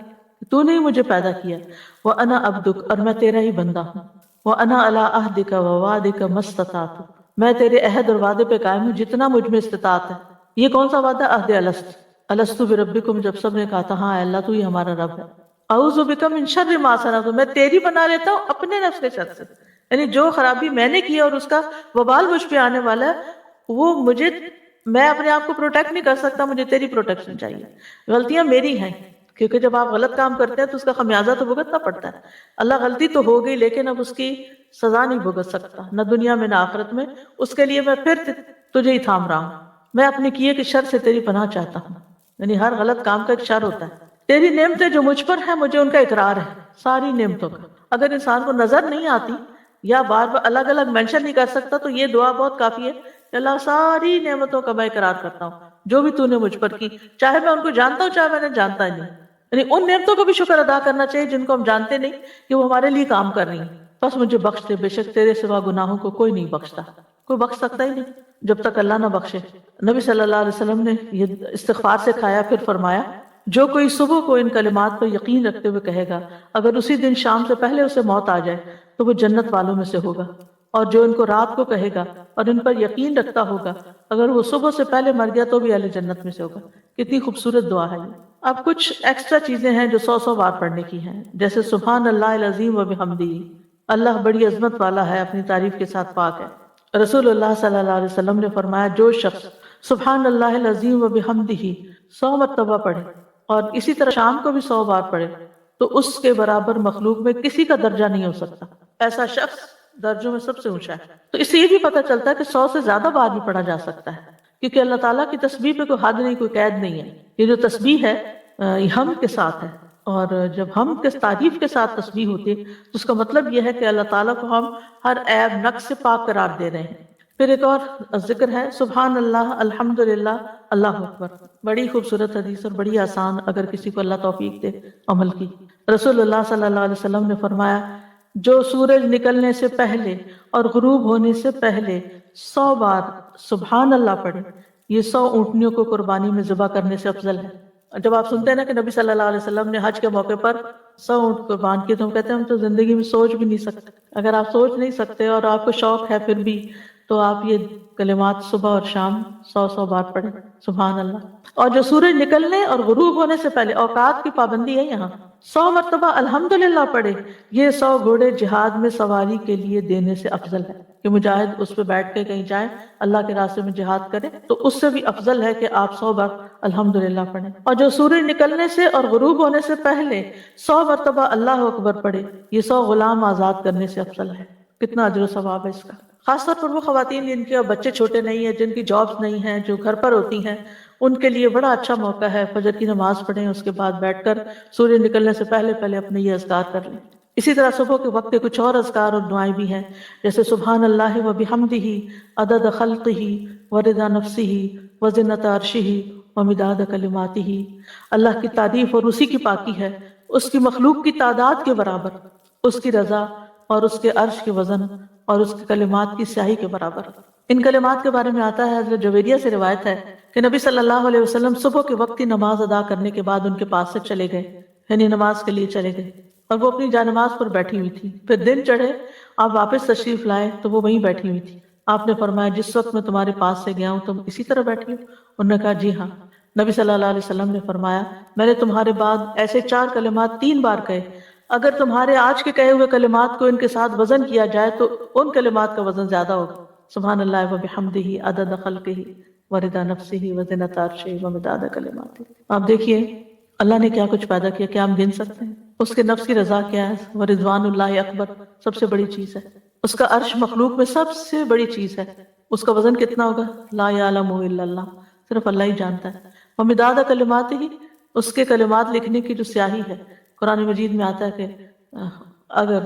تو نے ہی مجھے پیدا کیا، وانا عبدک، اور میں تیرا ہی بندہ ہوں، وانا علی عہدک ووعدک ما استطعت، میں تیرے عہد اور وعدے پہ قائم ہوں جتنا مجھ میں استطاعت ہے۔ یہ کون سا وعدہ؟ عہد الست بربکم، جب سب نے کہا تھا ہاں اللہ تو ہی ہمارا رب ہے۔ اعوذ بک من شر ما صنعت، میں تیری پناہ لیتا ہوں اپنے نفس کے شر سے، یعنی جو خرابی میں نے کی اور اس کا وبال مجھ پہ آنے والا ہے وہ مجھے، میں اپنے آپ کو پروٹیکٹ نہیں کر سکتا، مجھے تیری پروٹیکشن چاہیے۔ غلطیاں میری ہیں کیونکہ جب آپ غلط کام کرتے ہیں تو اس کا خمیازہ تو بھگتنا پڑتا ہے۔ اللہ غلطی تو ہو گئی لیکن اب اس کی سزا نہیں بھگت سکتا، نہ دنیا میں نہ آخرت میں، اس کے لیے میں پھر تجھے ہی تھام رہا ہوں، میں اپنے کیے کے شر سے تیری پناہ چاہتا ہوں، یعنی ہر غلط کام کا ایک شر ہوتا ہے۔ تیری نعمتیں جو مجھ پر ہیں مجھے ان کا اقرار ہے، ساری نعمتوں کا۔ اگر انسان کو نظر نہیں آتی یا بار بار الگ الگ مینشن نہیں کر سکتا تو یہ دعا بہت کافی ہے کہ اللہ ساری نعمتوں کا میں اقرار کرتا ہوں جو بھی تو نے مجھ پر کی، چاہے میں ان کو جانتا ہوں چاہے میں نے جانتا ہی نہیں، یعنی ان نعمتوں کو بھی شکر ادا کرنا چاہیے جن کو ہم جانتے نہیں کہ وہ ہمارے لیے کام کر رہی ہیں۔ بس مجھے بخش دے، بے شک تیرے سوا گناہوں کو کوئی نہیں بخشتا، کوئی بخش سکتا ہی نہیں جب تک اللہ نہ بخشے۔ نبی صلی اللہ علیہ وسلم نے یہ استغفار سکھایا، پھر فرمایا جو کوئی صبح کو ان کلمات پر یقین رکھتے ہوئے کہے گا اگر اسی دن شام سے پہلے اسے موت آ جائے تو وہ جنت والوں میں سے ہوگا، اور جو ان کو رات کو کہے گا اور ان پر یقین رکھتا ہوگا اگر وہ صبح سے پہلے مر گیا تو بھی اہل جنت میں سے ہوگا۔ کتنی خوبصورت دعا ہے یہ۔ اب کچھ ایکسٹرا چیزیں ہیں جو 100 بار پڑھنے کی ہیں، جیسے سبحان اللہ العظیم و بحمدہ، اللہ بڑی عظمت والا ہے، اپنی تعریف کے ساتھ پاک ہے۔ رسول اللہ صلی اللہ علیہ وسلم نے فرمایا جو شخص سبحان اللہ العظیم و بحمدہ 100 مرتبہ پڑھے اور اسی طرح شام کو بھی 100 بار پڑھے تو اس کے برابر مخلوق میں کسی کا درجہ نہیں ہو سکتا، ایسا شخص درجوں میں سب سے اونچا ہے۔ تو اس سے یہ بھی پتہ چلتا ہے کہ 100 سے زیادہ بار بھی پڑھا جا سکتا ہے، کیونکہ اللہ تعالیٰ کی تسبیح پہ کوئی حد نہیں، کوئی قید نہیں ہے۔ یہ جو تسبیح ہے یہ حمد کے ساتھ ہے، اور جب ہم کس تعریف کے ساتھ تسبیح ہوتی ہے تو اس کا مطلب یہ ہے کہ اللہ تعالیٰ کو ہم ہر عیب نقص سے پاک قرار دے رہے ہیں. پھر ایک اور ذکر ہے سبحان اللہ الحمدللہ اللہ اکبر. بڑی خوبصورت حدیث اور بڑی آسان اگر کسی کو اللہ توفیق دے عمل کی. رسول اللہ صلی اللہ علیہ وسلم نے فرمایا جو سورج نکلنے سے پہلے اور غروب ہونے سے پہلے 100 بار سبحان اللہ پڑھے یہ 100 اونٹنیوں کو قربانی میں ذبح کرنے سے افضل ہے. جب آپ سنتے ہیں نا کہ نبی صلی اللہ علیہ وسلم نے حج کے موقع پر 100 اونٹ قربان کیے تو ہم کہتے ہیں ہم تو زندگی میں سوچ بھی نہیں سکتے. اگر آپ سوچ نہیں سکتے اور آپ کو شوق ہے پھر بھی تو آپ یہ کلمات صبح اور شام 100 بار پڑھیں سبحان اللہ. اور جو سورج نکلنے اور غروب ہونے سے پہلے اوقات کی پابندی ہے یہاں 100 مرتبہ الحمدللہ پڑھے یہ 100 گھوڑے جہاد میں سواری کے لیے دینے سے افضل ہے کہ مجاہد اس پہ بیٹھ کے کہیں جائیں اللہ کے راستے میں جہاد کرے تو اس سے بھی افضل ہے کہ آپ 100 بار الحمدللہ پڑھیں. اور جو سورج نکلنے سے اور غروب ہونے سے پہلے 100 مرتبہ اللہ اکبر پڑھے یہ 100 غلام آزاد کرنے سے افضل ہے. کتنا اجر و ثواب ہے اس کا. خاص طور پر وہ خواتین جن کے بچے چھوٹے نہیں ہیں جن کی جابز نہیں ہیں جو گھر پر ہوتی ہیں ان کے لیے بڑا اچھا موقع ہے فجر کی نماز پڑھیں اس کے بعد بیٹھ کر سورج نکلنے سے پہلے اپنے یہ اذکار کر لیں. اسی طرح صبح کے وقت کچھ اور اذکار اور دعائیں بھی ہیں جیسے سبحان اللہ و بحمدہ عدد خلقہ ورضا نفسہ وزنۃ عرشہ ومداد کلماتہ. اللہ کی تعریف اور اسی کی پاکی ہے اس کی مخلوق کی تعداد کے برابر اس کی رضا اور اس کے عرش کے وزن اور اس کے کلمات کی سیاہی کے برابر. ان کلمات کے بارے میں آتا ہے حضرت جویریہ سے روایت ہے کہ نبی صلی اللہ علیہ وسلم صبح کے وقت کی نماز ادا کرنے کے بعد ان کے پاس سے چلے گئے یعنی نماز کے لیے چلے گئے اور وہ اپنی جانماز پر بیٹھی ہوئی تھی. پھر دن چڑھے آپ واپس تشریف لائے تو وہ وہیں بیٹھی ہوئی تھی. آپ نے فرمایا جس وقت میں تمہارے پاس سے گیا ہوں تم اسی طرح بیٹھی ہو؟ انہوں نے کہا جی ہاں. نبی صلی اللہ علیہ وسلم نے فرمایا میں نے تمہارے بعد ایسے 4 کلمات 3 بار کہے اگر تمہارے آج کے کہے ہوئے کلمات کو ان کے ساتھ وزن کیا جائے تو ان کلمات کا وزن زیادہ ہوگا. سبحان اللہ و بحمدہ عدد خلقہ ورضا نفسہ وزنۃ عرشہ ومداد کلماتہ. آپ دیکھیے اللہ نے کیا کچھ پیدا کیا، کیا ہم گن سکتے ہیں؟ اس کے نفس کی رضا کیا ہے؟ ورضوان اللہ اکبر سب سے بڑی چیز ہے. اس کا عرش مخلوق میں سب سے بڑی چیز ہے. اس کا وزن کتنا ہوگا؟ لا یعلم الا اللہ، صرف اللہ ہی جانتا ہے. ومداد کلماتہ اس کے کلمات لکھنے کی جو سیاہی ہے. قرآن مجید میں آتا ہے کہ اگر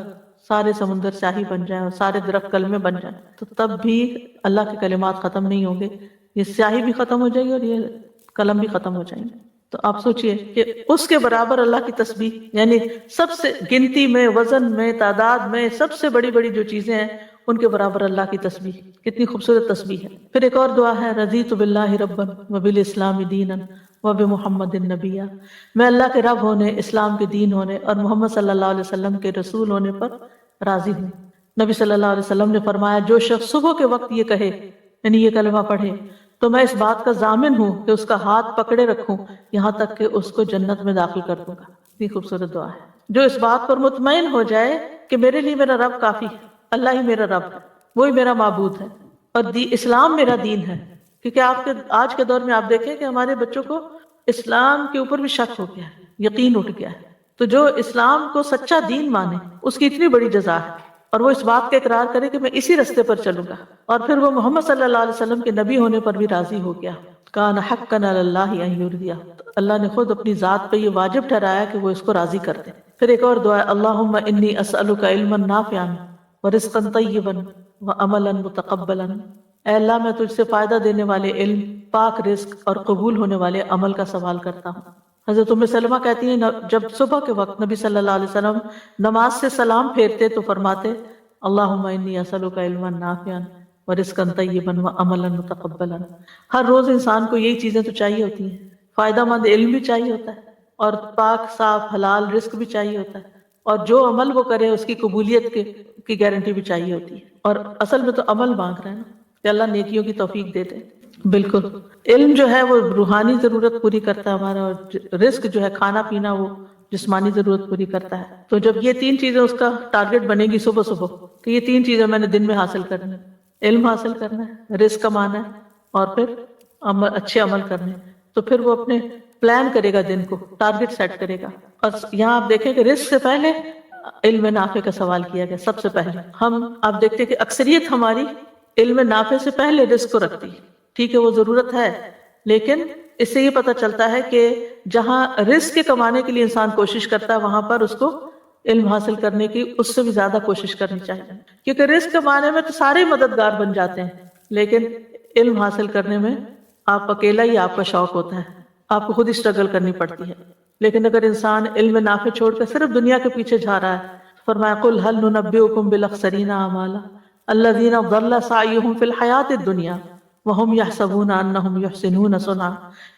سارے سمندر سیاہی بن جائیں اور سارے درخت کلمے بن جائیں تو تب بھی اللہ کے کلمات ختم نہیں ہوں گے. یہ سیاہی بھی ختم ہو جائے گی اور یہ قلم بھی ختم ہو جائیں گے. تو آپ سوچئے کہ اس کے برابر اللہ کی تسبیح یعنی سب سے گنتی میں وزن میں تعداد میں سب سے بڑی بڑی جو چیزیں ہیں ان کے برابر اللہ کی تسبیح. کتنی خوبصورت تسبیح ہے. پھر ایک اور دعا ہے رضیت باللہ ربا وبالاسلام دینا وبمحمد النبیہ. میں اللہ کے رب ہونے، اسلام کے دین ہونے اور محمد صلی اللہ علیہ وسلم کے رسول ہونے پر راضی ہوں. نبی صلی اللہ علیہ وسلم نے فرمایا جو شخص صبح کے وقت یہ کہے یعنی یہ کلمہ پڑھے تو میں اس بات کا ضامن ہوں کہ اس کا ہاتھ پکڑے رکھوں یہاں تک کہ اس کو جنت میں داخل کر دوں گا. یہ خوبصورت دعا ہے. جو اس بات پر مطمئن ہو جائے کہ میرے لیے میرا رب کافی ہے، اللہ ہی میرا رب ہے، وہی میرا معبود ہے اور اسلام میرا دین ہے. کیونکہ آپ کے آج کے دور میں آپ دیکھیں کہ ہمارے بچوں کو اسلام کے اوپر بھی شک ہو گیا ہے، یقین اٹھ گیا ہے. تو جو اسلام کو سچا دین مانے اس کی اتنی بڑی جزا ہے اور وہ اس بات کا اقرار کرے کہ میں اسی رستے پر چلوں گا اور پھر وہ محمد صلی اللہ علیہ وسلم کے نبی ہونے پر بھی راضی ہو گیا. کان حقا علی اللہ ان یرضیہ. اللہ نے خود اپنی ذات پہ یہ واجب ٹھہرایا کہ وہ اس کو راضی کر دے. پھر ایک اور دعا ہے اللہم انی اسألک علما نافعا ورزقا طیبا وعملا متقبلا. اے اللہ میں تجھ سے فائدہ دینے والے علم، پاک رزق اور قبول ہونے والے عمل کا سوال کرتا ہوں. حضرت ام سلمہ کہتی ہیں جب صبح کے وقت نبی صلی اللہ علیہ وسلم نماز سے سلام پھیرتے تو فرماتے اللہم انی اسألک علما نافعا ورزقا طیبا وعملا متقبلا. ہر روز انسان کو یہی چیزیں تو چاہیے ہوتی ہیں. فائدہ مند علم بھی چاہیے ہوتا ہے اور پاک صاف حلال رزق بھی چاہیے ہوتا ہے اور جو عمل وہ کرے اس کی قبولیت کی گارنٹی بھی چاہیے ہوتی ہے. اور اصل میں تو عمل مانگ رہے ہیں نا کہ اللہ نیکیوں کی توفیق دے دے. بالکل علم جو ہے وہ روحانی ضرورت پوری کرتا ہے ہمارا اور رزق جو ہے کھانا پینا وہ جسمانی ضرورت پوری کرتا ہے. تو جب یہ 3 چیزیں اس کا ٹارگٹ بنے گی صبح صبح کہ یہ 3 چیزیں میں نے دن میں حاصل کرنا ہے، علم حاصل کرنا ہے، رزق کمانا ہے اور پھر اچھے عمل کرنے، تو پھر وہ اپنے پلان کرے گا، دن کو ٹارگٹ سیٹ کرے گا. اور یہاں آپ دیکھیں کہ رزق سے پہلے علم نافع کا سوال کیا گیا سب سے پہلے. آپ دیکھتے کہ اکثریت ہماری علم نافع سے پہلے رزق کو رکھتی ہے. ٹھیک ہے وہ ضرورت ہے لیکن اس سے یہ پتہ چلتا ہے کہ جہاں رزق کے کمانے کے لیے انسان کوشش کرتا ہے وہاں پر اس کو علم حاصل کرنے کی اس سے بھی زیادہ کوشش کرنی چاہیے، کیونکہ رزق کمانے میں تو سارے مددگار بن جاتے ہیں، لیکن علم حاصل کرنے میں آپ اکیلا ہی آپ کا شوق ہوتا ہے، آپ کو خود ہی اسٹرگل کرنی پڑتی ہے۔ لیکن اگر انسان علم نافع چھوڑ کر صرف دنیا کے پیچھے جا رہا ہے، فرمایا قل هل ننبئکم بالاخسرین اعمالا الذین ضل سعیهم فی الحیاۃ الدنیا وهم یحسبون انہم یحسنون صنعا،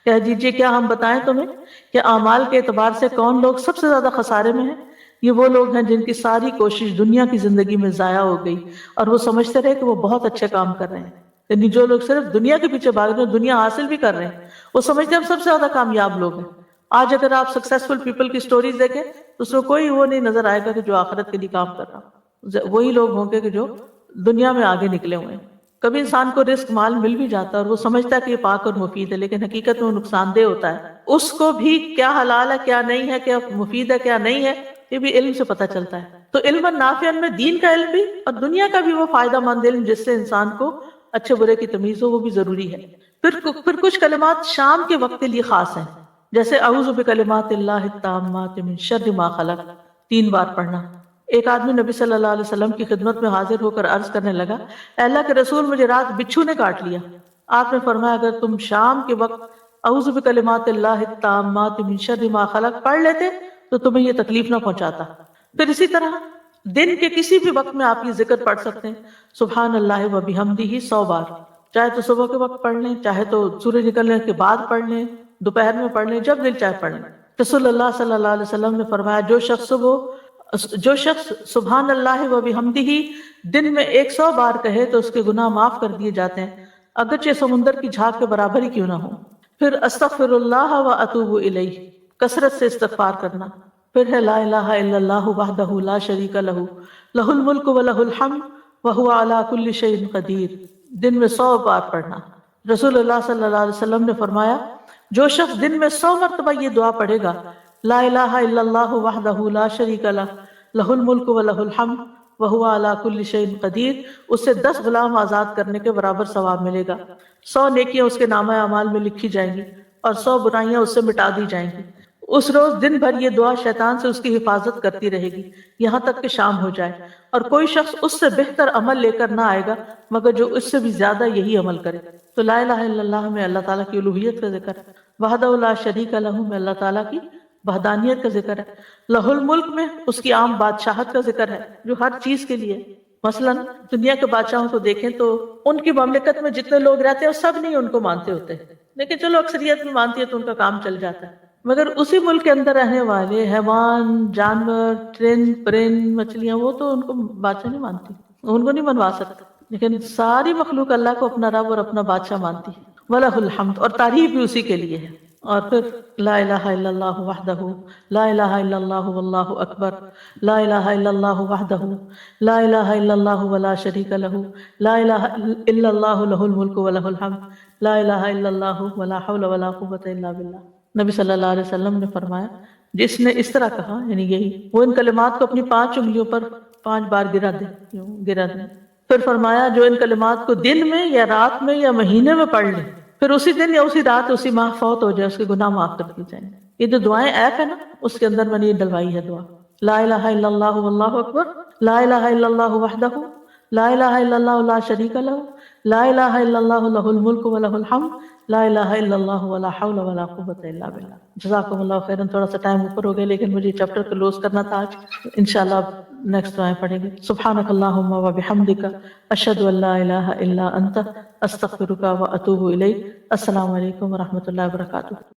کہہ دیجئے کیا ہم بتائیں تمہیں کہ اعمال کے اعتبار سے کون لوگ سب سے زیادہ خسارے میں ہیں؟ یہ وہ لوگ ہیں جن کی ساری کوشش دنیا کی زندگی میں ضائع ہو گئی اور وہ سمجھتے رہے کہ وہ بہت اچھے کام کر رہے ہیں۔ یعنی جو لوگ صرف دنیا کے پیچھے بھاگ رہے ہیں، دنیا حاصل بھی کر رہے ہیں، وہ سمجھتے ہیں ہم سب سے زیادہ کامیاب لوگ ہیں۔ آج اگر آپ سکسیسفل پیپل کی سٹوریز دیکھیں تو اس میں کوئی وہ نہیں نظر آئے گا کہ جو آخرت کے لیے کام کر رہا، وہی لوگ ہوں گے کہ جو دنیا میں آگے نکلے ہوئے ہیں۔ کبھی انسان کو رزق مال مل بھی جاتا ہے اور وہ سمجھتا ہے کہ یہ پاک اور مفید ہے، لیکن حقیقت میں وہ نقصان دہ ہوتا ہے۔ اس کو بھی کیا حلال ہے کیا نہیں ہے، کیا مفید ہے کیا نہیں ہے، یہ بھی علم سے پتہ چلتا ہے۔ تو علم نافع میں دین کا علم بھی اور دنیا کا بھی وہ فائدہ مند علم جس سے انسان کو اچھے برے کی تمیز ہو، وہ بھی ضروری ہے۔ پھر کچھ کلمات شام کے وقت کے لیے خاص ہیں، جیسے اعوذ بکلمات اللہ التامات من شر ما خلق 3 بار پڑھنا۔ ایک آدمی نبی صلی اللہ علیہ وسلم کی خدمت میں حاضر ہو کر عرض کرنے لگا، اے اللہ کے رسول مجھے رات بچھو نے کاٹ لیا۔ آپ نے فرمایا اگر تم شام کے وقت اعوذ بکلمات اللہ التامات من شر ما خلق پڑھ لیتے تو تمہیں یہ تکلیف نہ پہنچاتا۔ پھر اسی طرح دن کے کسی بھی وقت میں آپ یہ ذکر پڑھ سکتے ہیں، سبحان اللہ و بحمدہ 100 بار، چاہے تو صبح کے وقت پڑھ لیں، چاہے تو سورج نکلنے کے بعد پڑھ لیں، دوپہر میں پڑھ لیں، جب دل چاہے پڑھ لیں۔ رسول اللہ صلی اللہ علیہ وسلم نے فرمایا جو شخص سبحان اللہ و بحمدہ دن میں 100 بار کہے تو اس کے گناہ معاف کر دیے جاتے ہیں، اگرچہ سمندر کی جھاگ کے برابر ہی کیوں نہ ہو۔ پھر استغفر اللہ و اتوب الیہ، کثرت سے استغفار کرنا۔ پھر ہے لا الہ الا اللہ وحدہ لا شریک لہ لہ الملک و لہ الحمد وہو علی کل شیء قدیر، دن میں 100 بار پڑھنا۔ رسول اللہ صلی اللہ علیہ وسلم نے فرمایا جو شخص دن میں 100 مرتبہ یہ دعا پڑھے گا، لا الہ الا اللہ وحدہ لا شریک لہ لہ الملک و لہ الحمد وہو علی کل شیء قدیر، اس سے 10 غلام آزاد کرنے کے برابر ثواب ملے گا، 100 نیکیاں اس کے نامہ اعمال میں لکھی جائیں گی اور 100 برائیاں اس سے مٹا دی جائیں گی۔ اس روز دن بھر یہ دعا شیطان سے اس کی حفاظت کرتی رہے گی یہاں تک کہ شام ہو جائے، اور کوئی شخص اس سے بہتر عمل لے کر نہ آئے گا مگر جو اس سے بھی زیادہ یہی عمل کرے۔ تو لا الہ الا اللہ میں اللہ تعالیٰ کی الوہیت کا ذکر ہے، وحدہ لا شریک لہ میں اللہ تعالیٰ کی وحدانیت کا ذکر ہے، لہ الملک میں اس کی عام بادشاہت کا ذکر ہے جو ہر چیز کے لیے۔ مثلا دنیا کے بادشاہوں کو دیکھیں تو ان کی مملکت میں جتنے لوگ رہتے ہیں وہ سب نہیں ان کو مانتے ہوتے، لیکن چلو اکثریت بھی مانتی ہے تو ان کا کام چل جاتا ہے۔ مگر اسی ملک کے اندر رہنے والے حیوان، جانور، پرند، مچھلیاں، وہ تو ان کو بادشاہ نہیں مانتی، ان کو نہیں منوا سکتے، لیکن ساری مخلوق اللہ کو اپنا رب اور اپنا بادشاہ مانتی ہے۔ وَلَهُ الْحَمْدُ، اور تعریف بھی اسی کے لیے ہے۔ اور پھر لا الہ الا اللہ وحدہ لا الہ الا اللہ واللہ اکبر، لا الہ الا اللہ وحدہ لا الہ الا اللہ ولا شریک لہ، لا الہ الا اللہ لہ الملک ولہ الحمد، لا الہ الا اللہ ولا حول ولا قوۃ الا باللہ۔ نبی صلی اللہ علیہ وسلم نے فرمایا جس نے اس طرح کہا، یعنی یہی، وہ ان کلمات کو اپنی 5 انگلیوں پر 5 بار گرا دے۔ پھر فرمایا جو ان کلمات کو دن میں یا رات میں یا مہینے میں پڑھ لے، پھر اسی دن یا اسی رات اسی ماہ فوت ہو جائے، اس کے گناہ معاف کر دیے جائیں۔ یہ جو دعائیں ایپ ہے نا، اس کے اندر میں نے یہ ڈلوائی ہے دعا، لا الہ الا اللہ واللہ اکبر، لا الہ الا اللہ وحدہ لا الہ الا اللہ لا شریک لہ، لا الہ الا اللہ لہ الملک ولہ الحمد، لا الہ الا اللہ ولا حول ولا قوۃ الا باللہ۔ جزاکم اللہ خیرا۔ تھوڑا سا ٹائم اوپر ہو گیا لیکن مجھے چیپٹر کلوز کرنا تھا آج، انشاءاللہ اب نیکسٹ دعائیں پڑھیں گے۔ سبحانک اللہم و بحمدک، اشہد ان لا الہ الا انت، استغفرک و اتوب الیک۔ السلام علیکم و رحمۃ اللہ وبرکاتہ۔